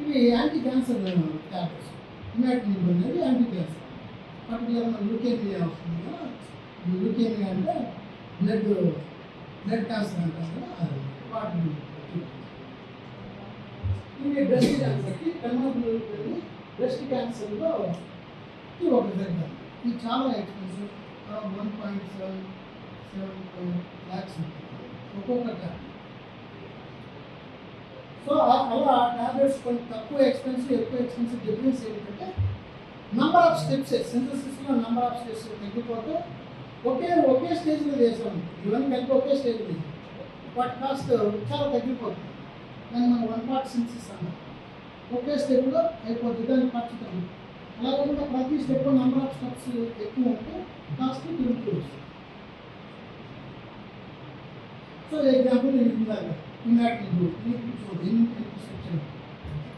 ఇవి యాంటీ క్యాన్సర్ ట్యాబ్లెట్స్. ఇమాటినిబ్ అనేది యాంటీ క్యాన్సర్. పర్టికులర్ మన లుకేమియా వస్తుంది కదా, లుకేమియా అంటే బ్లడ్ క్యాన్సర్ అంటారు కదా, అది వాటి ఇవి బ్రెస్ట్ క్యాన్సర్కి కన్వర్టబుల్ బ్రెస్ట్ క్యాన్సర్లో ఇది ఒక దగ్గర. ఇది చాలా ఎక్స్పెన్సివ్. 1.7 lakhs ఒక్కొక్క ట్యాబ్లెట్. సో అలా టాబ్లెట్స్ కొంచెం తక్కువ ఎక్స్పెన్సివ్ డిఫరెన్స్ ఏంటంటే నెంబర్ ఆఫ్ స్టెప్స్ సింథసిస్లో నెంబర్ ఆఫ్ స్టెప్స్ తగ్గిపోతే ఒకే స్టేజ్లో చేసాం, ఇవన్నీ కలిపి ఒకే స్టేజ్లో చేసాం, వాటి కాస్ట్ చాలా తగ్గిపోతుంది. దాన్ని మనం 1 పార్ట్ సింథసిస్ అన్నాం. ఒకే స్టెప్లో అయిపోతుంది, దాని ఖర్చు తగ్గుతుంది. అలా కాకుండా ప్రతి స్టెప్ నెంబర్ ఆఫ్ స్టెప్స్ ఎక్కువ ఉంటే కాస్ట్ పెరుగుతుంది. సో ఎగ్జాంపుల్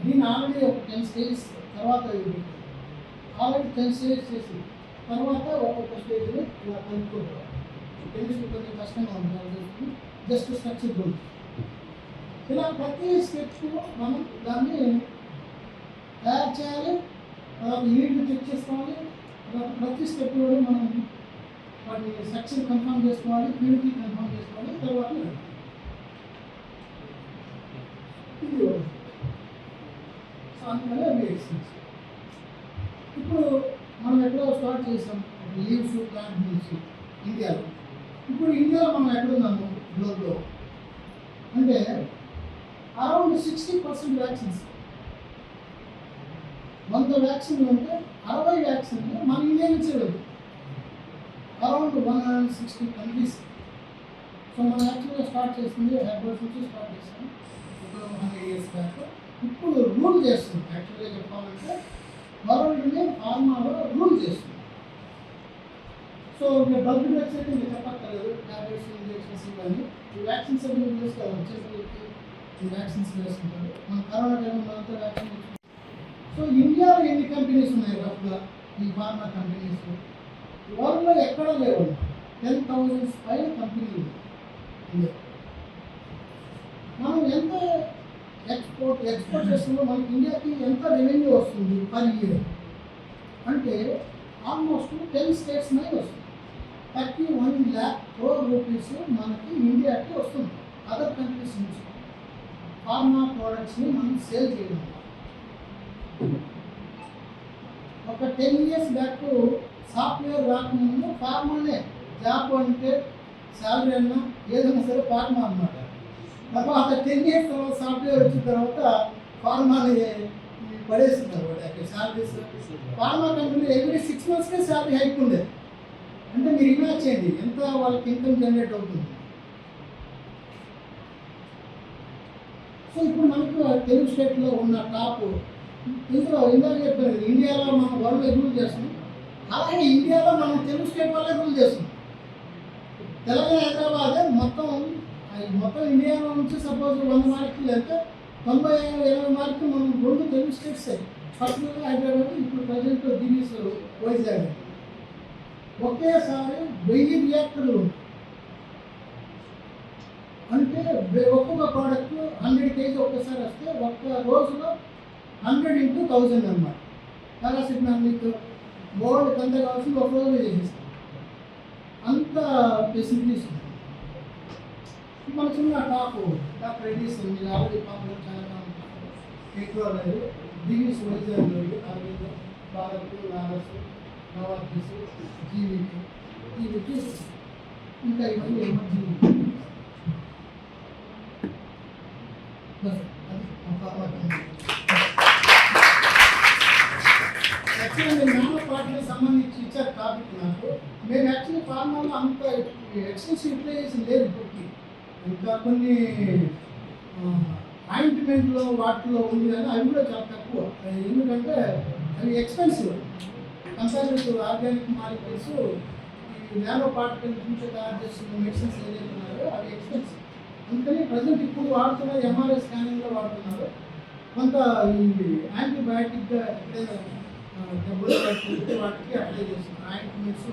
దీన్ని ఆల్రెడీ ఒక 10 స్టేజ్ తర్వాత ఆల్రెడీ 10 స్టేజ్ చేసి తర్వాత ఒక్కొక్క స్టేజ్ని ఇలా కలుపుకుంటారు. కెమిస్ట్రీ కొంచెం కష్టంగా ఉంటుంది, జస్ట్ స్ట్రక్చర్ గ్రోత్. ఇలా ప్రతి స్టెప్ మనం దాన్ని తయారు చేయాలి, తర్వాత ఈల్డ్ చెక్ చేసుకోవాలి, తర్వాత ప్రతి స్టెప్ కూడా మనం వాటిని స్ట్రక్చర్ కన్ఫర్మ్ చేసుకోవాలి, ప్యూరిటీ కన్ఫర్మ్ చేసుకోవాలి, తర్వాత ఇది సో అందువల్ల అవి ఎక్స్పెన్స్. ఇప్పుడు మనం ఎక్కడో స్టార్ట్ చేసాం లీవ్స్ ప్లాంట్ నుంచి ఇండియాలో. ఇప్పుడు ఇండియాలో మనం ఎక్కడున్నాము గ్లోబ్లో అంటే అరౌండ్ 60% వ్యాక్సిన్స్. 100 వ్యాక్సిన్లు ఉంటే 60 వ్యాక్సిన్లు మన ఇండియా నుంచే వెళ్తాయి. Around 160 countries. సో మనం యాక్చువల్గా స్టార్ట్ చేసింది హెర్బల్స్ నుంచి స్టార్ట్ చేస్తాం ఒక 100 years బ్యాక్. ఇప్పుడు రూల్ చేస్తుంది, యాక్చువల్గా చెప్పాలంటే వరల్డ్ని ఫార్మాలో రూల్ చేస్తుంది. సో మీరు డబ్బు వచ్చేది మీరు చెప్పక్కర్లేదు, ట్యాబ్లెట్స్ ఇంజెక్షన్స్ ఇవన్నీ ఈ వ్యాక్సిన్స్ అన్ని చేసుకోవాలి. వచ్చేసరికి ఈ వ్యాక్సిన్స్ వేసుకుంటారు. మన కరోనా టైంలో మనంతా వ్యాక్సిన్ వేసుకుంటాం. సో ఇండియాలో ఎన్ని కంపెనీస్ ఉన్నాయి రఫ్గా ఈ ఫార్మా కంపెనీస్? వరల్డ్లో ఎక్కడా లేవు. 10,000 పైన కంపెనీలు ఇండియా. మనం ఎంత ఎక్స్పోర్ట్ చేస్తున్నామో మనకి ఇండియాకి ఎంత రెవెన్యూ వస్తుంది పర్ ఇయర్ అంటే ఆల్మోస్ట్ 10 స్టేట్స్ మీద వస్తుంది. 31 lakh crore రూపీస్ మనకి ఇండియాకి వస్తుంది అదర్ కంట్రీస్ నుంచి ఫార్మా ప్రోడక్ట్స్ని మనం సేల్ చేయడం. ఒక 10 years బ్యాక్ సాఫ్ట్వేర్ రాకముందు ఫార్మానే జాబ్ అంటే శాలరీ అన్నా ఏదైనా సరే ఫార్మా అన్నమాట. తర్వాత 10 years తర్వాత సాఫ్ట్వేర్ వచ్చిన తర్వాత ఫార్మాని పడేస్తున్నారు వాటి శాలరీస్. ఫార్మా కంపెనీ ఎవ్రీ 6 monthsకే శాలరీ హైక్ ఉండేది. అంటే మీరు ఇమాజిన్ చేయండి ఎంత వాళ్ళకి ఇన్కమ్ జనరేట్ అవుతుంది. సో ఇప్పుడు మనకు తెలుగు స్టేట్లో ఉన్న టాప్ ఇందులో ఇందాక చెప్పారు ఇండియాలో మనం వరల్డ్ రూల్ చేస్తున్నాం, అలాగే ఇండియాలో మనం తెలుగు స్టేట్ వల్లే రూల్ చేస్తున్నాం. తెలంగాణ హైదరాబాద్ మొత్తం ఇండియాలో నుంచి సపోజ్ 100 మార్కులు అంటే 90-20 మార్కులు మనం 2 తెలుగు స్టేట్స్ అయ్యి పర్టికులర్గా హైదరాబాద్ ఇప్పుడు ప్రజెంట్ దిల్లీస్ వైజాగ్ ఒకేసారి 1000 రియాక్టర్లు ఉంటాయి. అంటే ఒక్కొక్క ప్రోడక్ట్ 100 kg ఒక్కసారి వస్తే ఒక్క రోజులో 100 into 1000 అన్నమాట. పారాసిటమాల్ మీకు వరల్డ్కి అంతా కావాల్సింది ఒక రోజులో చేసేస్తాం. అంత ఫెసిలిటీస్ ఉన్నాయి. మన చిన్న టాప్ రెడీస్ ఉంది ఆల్రెడీ పాపులర్ చాలా ఉంటారు. ఎక్కువ లేదు దివీస్ వైజాగ్ అరవింద్ భారత్ లారస్ నవార్టీస్ జీవికి ఇంకా ఇవన్నీ ఎమర్జెన్సీ యాక్చువల్గా మీరు నానో పార్టీకి సంబంధించి ఇచ్చారు టాపిక్ నాకు. మేము యాక్చువల్లీ ఫార్మాలో అంత ఎక్స్టెన్సివ్ యూటిలైజేషన్ లేదు ఇప్పటికి. ఇంకా కొన్ని ఆయింట్మెంట్లో వాటిలో ఉంది కానీ అవి కూడా చాలా తక్కువ. ఎందుకంటే అవి ఎక్స్పెన్సివ్ కంపేర్ ఆర్గానిక్ మాలిక్యూల్స్. ఈ నానో పార్టికల్స్ నుంచి తయారు చేస్తున్న మెడిసిన్స్ ఏదైతే ఉన్నాయో అవి ఎక్స్పెన్సివ్. అందుకని ప్రజెంట్ ఇప్పుడు వాడుతున్నారు ఎంఆర్ఐ స్కానింగ్లో వాడుతున్నారు. కొంత ఈ యాంటీబయాటిక్గా ఎక్కడైనా డబ్బులు కట్టుకుంటే వాటికి అప్లై చేస్తున్నారు ఆయింట్మెంట్స్.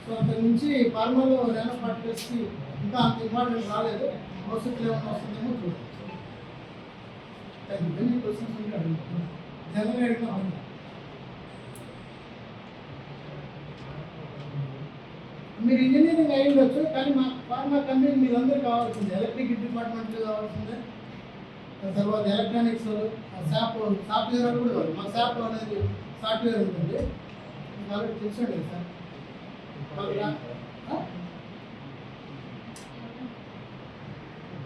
సో అంతకు మించి ఫార్మాలో నానో పార్టికల్స్కి ఇంకా అంత ఇంపార్టెంట్ రాలేదు. భవిష్యత్తులో ఏమైనా వస్తుందేమో చూడండి. ఎన్ని క్వశ్చన్స్ ఉంటే అడుగుతున్నాను, జనరల్గా అడిగినా మీరు ఇంజనీరింగ్ అయి ఉండొచ్చు కానీ మా ఫార్మా కంపెనీ మీరందరూ కావాల్సిందే. ఎలక్ట్రిక్ డిపార్ట్మెంట్లో కావాల్సిందే, తర్వాత ఎలక్ట్రానిక్స్ సాఫ్ట్వేర్ కూడా కావాలి. మా శాప్ అనేది సాఫ్ట్వేర్ ఉంటుంది కాబట్టి తెలుసండి సార్.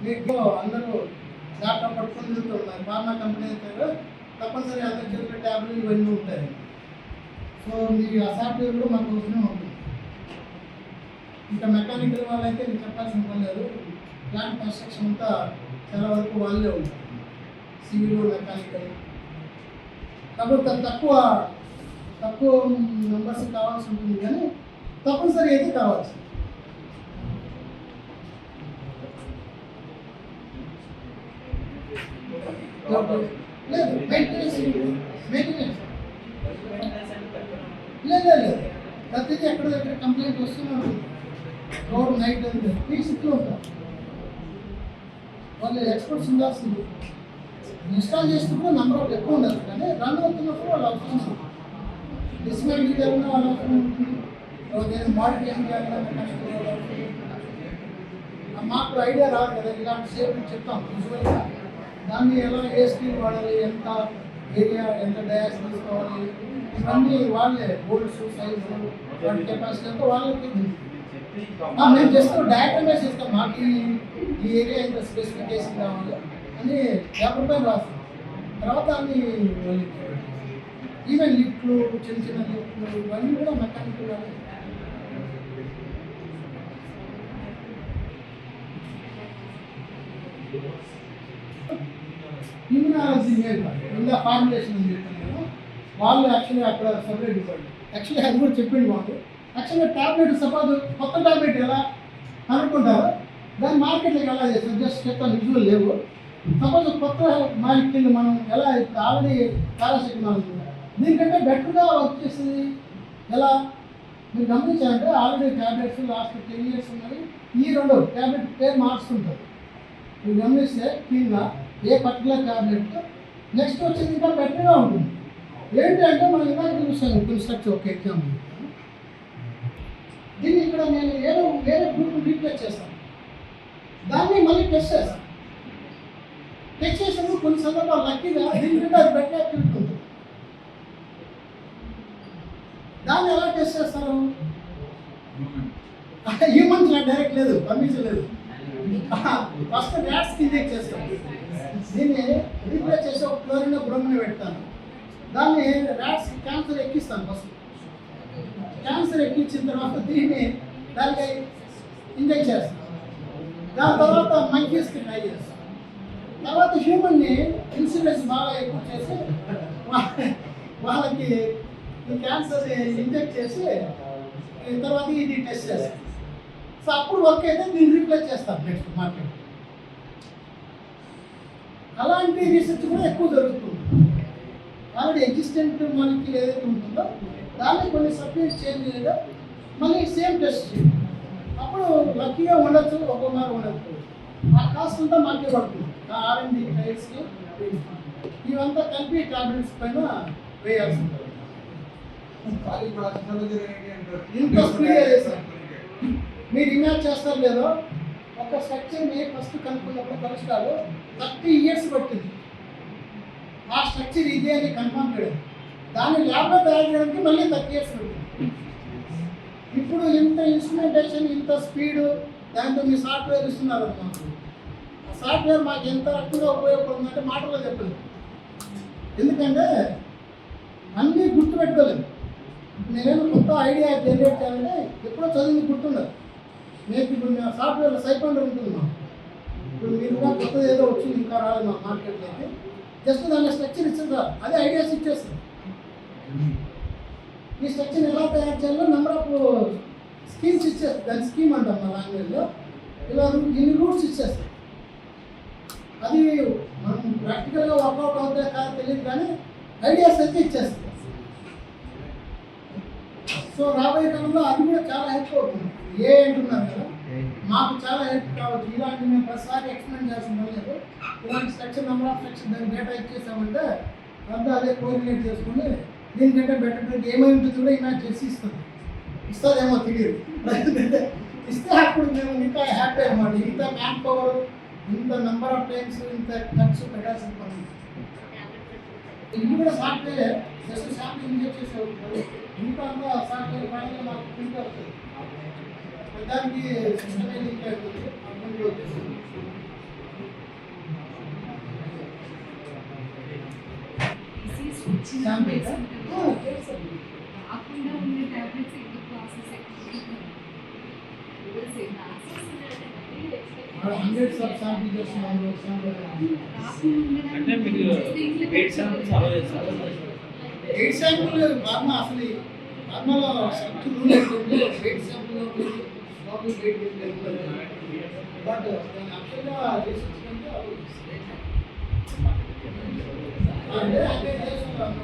మీకు అందరూ ల్యాప్టాప్ పట్టుకొని తిరుగుతున్నారు. ఫార్మా కంపెనీ అయితే తప్పనిసరి అందరి చేతిలో ట్యాబ్లు ఇవన్నీ ఉంటాయి. సో మీకు ఆ సాఫ్ట్వేర్ కూడా మాకు అవసరం ఉంటుంది. ఇంకా మెకానికల్ వాళ్ళైతే మీకు చెప్పాల్సిన పని లేదు. ప్లాంట్ కన్స్ట్రక్షన్ అంతా చాలా వరకు వాళ్ళే ఉంటారు, సివిల్ మెకానికల్. కాబట్టి తక్కువ మెంబర్స్ కావాల్సి ఉంటుంది, కానీ తప్పనిసరి అయితే కావాల్సి. లేదు మెయింటెనెన్స్ లేదు, ప్రతిదీ ఎక్కడ దగ్గర కంప్లైంట్ వస్తూనే ఉంటుంది. రోడ్ నైట్ ఈ సిట్లో ఉంటారు వాళ్ళు. ఎక్స్పర్ట్స్ ఉండాల్సింది. ఇన్స్టాల్ చేసినప్పుడు నెంబర్ ఆఫ్ ఎక్కువ ఉండాలి, కానీ రన్ అవుతున్నప్పుడు వాళ్ళు అవసరం ఉంటుంది. డిస్మెంట్ చేయాలన్నా వాళ్ళ అవసరం ఉంటుంది, మోడిఫికేషన్ చేయాలన్నా మాకు ఐడియా రాదు కదా. ఇలాంటి సేఫ్టీ చెప్తాం యూజువల్గా. దాన్ని ఎలా ఏ స్టీల్ వాడాలి, ఎంత ఏరియా, ఎంత డయాస్ తీసుకోవాలి, ఇవన్నీ వాళ్ళే. బోల్డ్స్ సైజు, వాటి కెపాసిటీ అంతా వాళ్ళకి. మేము జస్ట్ డయాగ్రామ్ వేసి ఇస్తాం, మాకు ఈ ఏరియా ఇంత స్పెసిఫికేషన్ కావాలి అని 50 రూపాయలు రాస్తాం. తర్వాత అన్ని ఈవెన్ లిఫ్ట్లు, చిన్న లిఫ్ట్లు ఇవన్నీ కూడా మెకానికల్ వాళ్ళే. ఇమ్యునాలజీ ఇంకా ఫార్ములేషన్ అని చెప్పాను కదా, వాళ్ళు యాక్చువల్లీ అక్కడ సపరేట్ ఇవ్వండి. యాక్చువల్లీ అది కూడా చెప్పింది వాళ్ళు. యాక్చువల్గా ట్యాబ్లెట్ సపోజ్ కొత్త ట్యాబ్లెట్ ఎలా కనుక్కుంటారో దాన్ని మార్కెట్లోకి ఎలా చేస్తారు జస్ట్ చెప్తాను, విజువల్ లేవు. సపోజ్ కొత్త మాలిక్యూల్ మనం ఎలా ఆల్రెడీ పారాసిటమాల్ దీనికంటే బెటర్గా వర్క్ చేస్తుంది ఎలా మీరు గమనించాలంటే, ఆల్రెడీ ట్యాబ్లెట్స్ లాస్ట్ 10 years ఉన్నాయి. ఈ 2 ట్యాబ్లెట్ పేరు మార్చుతుంటారు. మీరు గమనిస్తే క్లీన్గా ఏ పర్టికులర్ ట్యాబ్లెట్ నెక్స్ట్ వచ్చేది ఇంకా బెటర్గా ఉంటుంది. ఏంటంటే మనం ఇలా చూస్తాను కన్స్ట్రక్ట్ ఒక ఎగ్జాంపుల్. దీన్ని ఇక్కడ నేను వేరే గ్రూప్ రీప్లేస్ చేస్తాను, దాన్ని మళ్ళీ టెస్ట్ చేస్తాను. టెస్ట్ చేసినప్పుడు కొన్ని సందర్భాలు లక్కీగా దీనికంటే అది బెటర్ యాక్టివిటీ ఉంటుంది. దాన్ని ఎలా టెస్ట్ చేస్తారు? హ్యూమన్స్ డైరెక్ట్ లేదు, పర్మిషన్ లేదు. ఫస్ట్ ర్యాట్స్కి ఇంజెక్ట్ చేస్తాం. దీన్ని రీప్లేస్ చేసి ఒక క్లోరిన్ బ్రోమిన్ పెడతాను. దాన్ని ర్యాట్స్ క్యాన్సర్ ఎక్కిస్తాను. ఫస్ట్ క్యాన్సర్ ఎక్కించిన తర్వాత దానికి ఇంజెక్ట్ చేస్తాను. దాని తర్వాత మంకీస్కి ట్రై చేస్తాను. తర్వాత హ్యూమన్ని ఇన్సూరెన్స్ బాగా ఎక్కువ చేసి వాళ్ళకి ఈ క్యాన్సర్ ఇంజెక్ట్ చేసి తర్వాత ఇది టెస్ట్ చేస్తాను. సో అప్పుడు వర్క్ అయితే దీన్ని రీప్లేస్ చేస్తాను నెక్స్ట్ మార్కెట్. అలాంటి రీసెర్చ్ కూడా ఎక్కువ జరుగుతుంది. ఆల్రెడీ ఎగ్జిస్టెంట్ మాలిక్యూల్ ఏదైతే ఉంటుందో దాన్ని కొన్ని సబ్స్టిట్యూట్ చేంజ్ చేయడం, మళ్ళీ సేమ్ టెస్ట్ చేయాలి. అప్పుడు లక్కీగా ఉండొచ్చు, ఒక్కొక్కరు ఉండొచ్చు. ఆ కాస్ట్ అంతా మనకే పడుతుంది. R&D ట్రయల్స్కి ఇవంతా కలిపి టాబ్లెట్స్ పైన వేయాల్సి ఉంటుంది. ఇంత స్పీడ్గా చేస్తారు. మీరు ఇమాజ్ చేస్తారు లేదో, ఒక స్ట్రక్చర్ని ఫస్ట్ కనుక్కున్నప్పుడు కొలెస్ట్రాల్ 30 years పట్టింది ఆ స్ట్రక్చర్ ఇదే అని కన్ఫర్మ్ చేయడం. దాన్ని ల్యాబ్లో తయారు చేయడానికి మళ్ళీ 30 years పట్టింది. ఇప్పుడు ఇంత ఇన్స్ట్రుమెంటేషన్, ఇంత స్పీడు, దాంతో మీ సాఫ్ట్వేర్ ఇస్తున్నారు మాకు. ఆ సాఫ్ట్వేర్ మాకు ఎంత రకంగా ఉపయోగపడుతుందంటే మాటలో చెప్పలేదు. ఎందుకంటే అన్నీ గుర్తుపెట్టుకోలేదు. నేనేమో కొత్త ఐడియా జనరేట్ చేయాలంటే ఎప్పుడో చదివింది గుర్తుండదు. మీకు ఇప్పుడు నా సాఫ్ట్వేర్లో సైపండర్ ఉంటుంది మాకు. ఇప్పుడు మీరు కూడా కొత్తది ఏదో వచ్చింది ఇంకా రాలేదు మా మార్కెట్లోకి, జస్ట్ దాని స్ట్రక్చర్ ఇచ్చేది, అదే ఐడియాస్ ఇచ్చేస్తుంది. ఈ స్ట్రక్చర్ ఎలా తయారు చేయాలో నెంబర్ ఆఫ్ స్కీమ్స్ ఇచ్చేస్తుంది. దాని స్కీమ్ అంటాం మా లాంగ్వేజ్లో. ఇలా ఇన్ని రూట్స్ ఇచ్చేస్తాయి. అది మనం ప్రాక్టికల్గా వర్కౌట్ అవుతాయి కాదు తెలియదు, కానీ ఐడియాస్ అయితే ఇచ్చేస్తుంది. సో రాబోయే కాలంలో అది కూడా చాలా హెల్ప్ అవుతుంది. అంటున్నారు కదా, మాకు చాలా హెల్ప్ కావచ్చు. ఇలాంటి మేము ప్రతిసారి ఎక్స్ప్లెయిన్ చేస్తాం లేదు. ఇలాంటి స్ట్రక్చర్ నెంబర్ ఆఫ్ స్ట్రక్చర్ దాన్ని డేటా ఇచ్చేసామంటే అంతా అదే కోఆర్డినేట్ చేసుకుని దీనికంటే బెటర్ ఏమై ఉంటుంది కూడా ఇమాజిన్ చేసి ఇస్తుందేమో తెలియదు. ఇస్తే అప్పుడు మేము ఇంకా హ్యాపీ అన్నమాట. ఇంత మ్యాన్ పవర్, ఇంత నెంబర్ ఆఫ్ టైమ్స్, ఇంత ఖర్చు పెట్టాల్సిన పని. ఇది కూడా సాఫ్ట్వేర్ జస్ట్ శాంపుల్ ఇంజెక్ట్ చేసేవాళ్ళు. ఇంకా అంతా సాఫ్ట్వేర్ ఫైనల్గా మాకు ప్రింట్ అవుతుంది. దానికి సిస్టమ్ లింక్ అవుతుంది. శాంపిల్ రాకుండా ఉండే టాబ్లెట్స్ ఎందుకు ప్రాసెస్ హండ్రెడ్స్ ఆఫ్ శాంపిల్ చేస్తున్నాము. అంటే మీకు వెయిట్ శాంపిల్ చాలా చేస్తారు. వెయిట్ శాంపిల్ ఫార్మా అసలు ఫార్మాలో స్ట్రిక్ట్ రూల్ ఏంటంటే వెయిట్ శాంపిల్లో లోపల వెయిట్ వెళ్ళిపోతుంది. బట్ దాని యాక్చువల్గా రీసెర్చ్ కంటే అంటే అదే చేస్తున్నారు.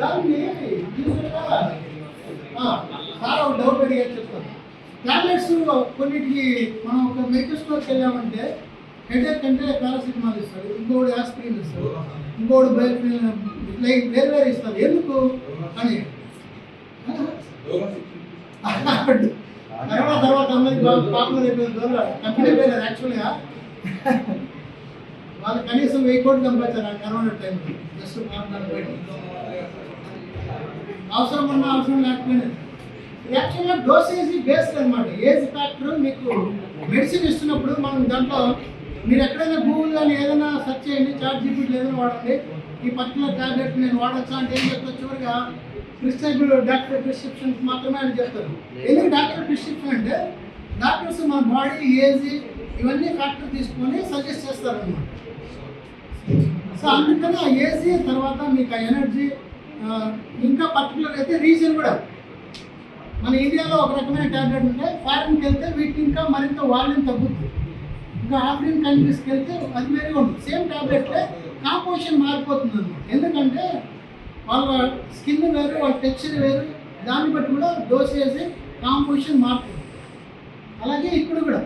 దాన్ని యూజువల్గా సార్ ఒక డౌట్ అడిగా చెప్తాను. టాబ్లెట్స్ కొన్నిటికి మనం ఒక మెడికల్ స్టోర్కి వెళ్ళామంటే హెడేక్ అంటే పారాసిటమాల్ ఇస్తాడు, ఇంకోటి ఆస్పిరిన్ ఇస్తాడు, ఇంకోటి లైక్ వేరు వేరు ఇస్తారు. ఎందుకు అని తర్వాత అందరికి పాపులర్ అయిపోయిన ద్వారా కంపెనీ పేరు యాక్చువల్గా వాళ్ళు కనీసం 1000 కోట్లు సంపాదించారు ఆ కరోనా టైంలో. జస్ట్ అవసరం ఉన్నా అవసరం లేకపోయినా యాక్చువల్గా డోసేజ్ బేస్డ్ అనమాట. ఏజ్ ఫ్యాక్టర్ మీకు మెడిసిన్ ఇస్తున్నప్పుడు మనం దాంట్లో మీరు ఎక్కడైనా గూగుల్ కానీ ఏదైనా సెర్చ్ చేయండి, చాట్ జీపీటీ ఏదైనా వాడండి, ఈ పర్టికులర్ ట్యాబ్లెట్ నేను వాడచ్చా అంటే ఏం చెప్తారు, చివరిగా ప్రిస్క్రైబ్ డాక్టర్ ప్రిస్క్రిప్షన్స్ మాత్రమే అని చెప్తారు. ఎందుకు డాక్టర్ ప్రిస్క్రిప్షన్ అంటే డాక్టర్స్ మన బాడీ ఏజ్ ఇవన్నీ ఫ్యాక్టర్ తీసుకొని సజెస్ట్ చేస్తారు అనమాట. సో అందుకని ఆ ఏజ్ తర్వాత మీకు ఆ ఎనర్జీ ఇంకా పర్టికులర్ అయితే రీజన్ కూడా మన ఇండియాలో ఒక రకమైన ట్యాబ్లెట్ ఉంటే ఫారిన్కి వెళ్తే వీటికి ఇంకా మరింత వాల్యూమ్ తగ్గుతుంది. ఇంకా ఆఫ్రికన్ కంట్రీస్కి వెళ్తే అది వేరేగా ఉంటుంది. సేమ్ ట్యాబ్లెట్లే కాంపోజిషన్ మారిపోతుంది అనమాట. ఎందుకంటే వాళ్ళ స్కిన్ వేరు, వాళ్ళ టెక్స్చర్ వేరు, దాన్ని బట్టి కూడా డోసేజ్ కాంపోజిషన్ మారుతుంది. అలాగే ఇప్పుడు కూడా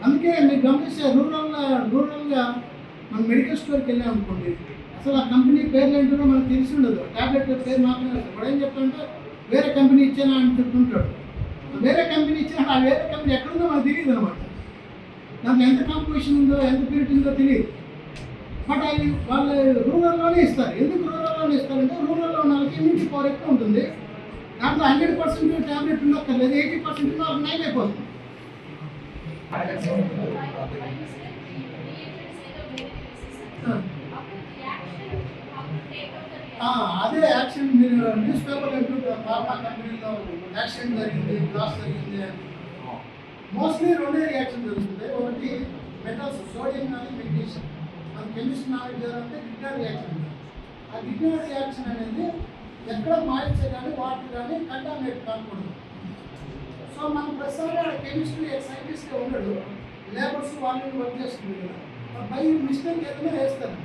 అందుకే మీరు గమనిస్తే రూరల్గా మనం మెడికల్ స్టోర్కి వెళ్ళాం అనుకోండి, అసలు ఆ కంపెనీ పేర్లు ఏంటో మనకు తెలిసి ఉండదు. ట్యాబ్లెట్ పేరు మాత్రమే వాడు ఏం చెప్తాడంటే వేరే కంపెనీ ఇచ్చానా అని చెప్తుంటాడు. వేరే కంపెనీ ఇచ్చినా ఆ వేరే కంపెనీ ఎక్కడుందో మనకు తెలియదు అనమాట. దాంట్లో ఎంత కాంపోజిషన్ ఉందో, ఎంత ప్యూరిటీ ఉందో తెలియదు. బట్ అవి వాళ్ళు రూరల్లోనే ఇస్తారు. ఎందుకు రూరల్లోనే ఇస్తారంటే రూరల్లో ఉన్న వాళ్ళకి ఇమ్యూనిటీ పవర్ ఎక్కువ ఉంటుంది. దాంట్లో 100% ట్యాబ్లెట్ ఉండక్కర్లేదు, 80% ఉన్న వాళ్ళకి నయం అయిపోతుంది. అదే యాక్షన్ మీరు న్యూస్ పేపర్ అంటుంటారు, ఫార్మా కంపెనీలో యాక్సిడెంట్ జరిగింది, లాస్ జరిగింది. మోస్ట్లీ రెండే రియాక్షన్ జరుగుతుంది. ఒకటి మెటల్స్, సోడియం కానీ మెగ్నీషియం. మన కెమిస్ట్రీ నాలెడ్జ్ అంటే గిగ్నర్ రియాక్షన్. ఆ గిగ్నర్ రియాక్షన్ అనేది ఎక్కడ మాయిశ్చర్ కానీ వాటర్ కానీ కంటామినేట్ కాకూడదు. సో మనం ప్రస్తుతం కెమిస్ట్రీ సైంటిస్ట్గా ఉండడు, లేబర్స్ వాళ్ళు వర్క్ చేస్తుంది కదా, బై మిస్టేక్ ఏదైనా వేస్తారు.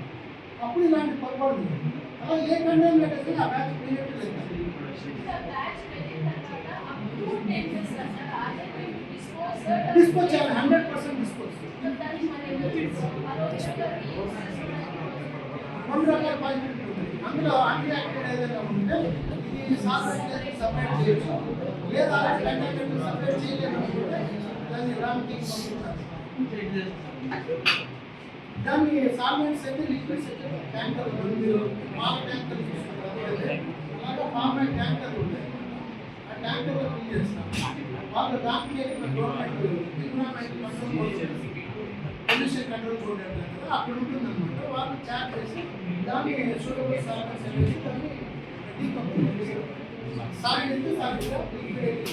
అప్పుడు ఇలాంటి పొరపాటు అలా ఏ కంటామినేట్ అయితే ఆ బ్యాచ్ క్రియేట్ లేదు. డిస్పోజ్ చేయాలి, 100% డిస్పోజ్. 2 రకాల పాజిటివ్ ఉంటుంది. అందులో అన్రియాక్టెడ్ ఏదైనా ఉంటే ఇది సాల్వెంట్ సపరేట్ చేయొచ్చు, లేదా కంటామినేట్ సపరేట్ చేయలేకపోతే దాన్ని రాంకింగ్ పంపుతారు. దాన్ని సాల్వెంట్స్ అయితే లిక్విడ్స్ అయితే ట్యాంకర్ మీరు పాల ట్యాంకర్ చూసుకుంటారు, అలాగే ఫార్మా ట్యాంకర్ ఉంటాయి. ఆ ట్యాంకర్లో ఫిల్ చేస్తాం. వాళ్ళు దానికి government environment control board, pollution control board అంటారు కదా, అక్కడ ఉంటుందన్నమాట. వాళ్ళు చార్జ్ చేసి దాన్ని సూటబుల్ సాల్వెంట్స్ అనేది దాన్ని డీకంపోజ్ చేస్తారు. సాలిడ్ అయితే సాలిడ్గా, లిక్విడ్ అయితే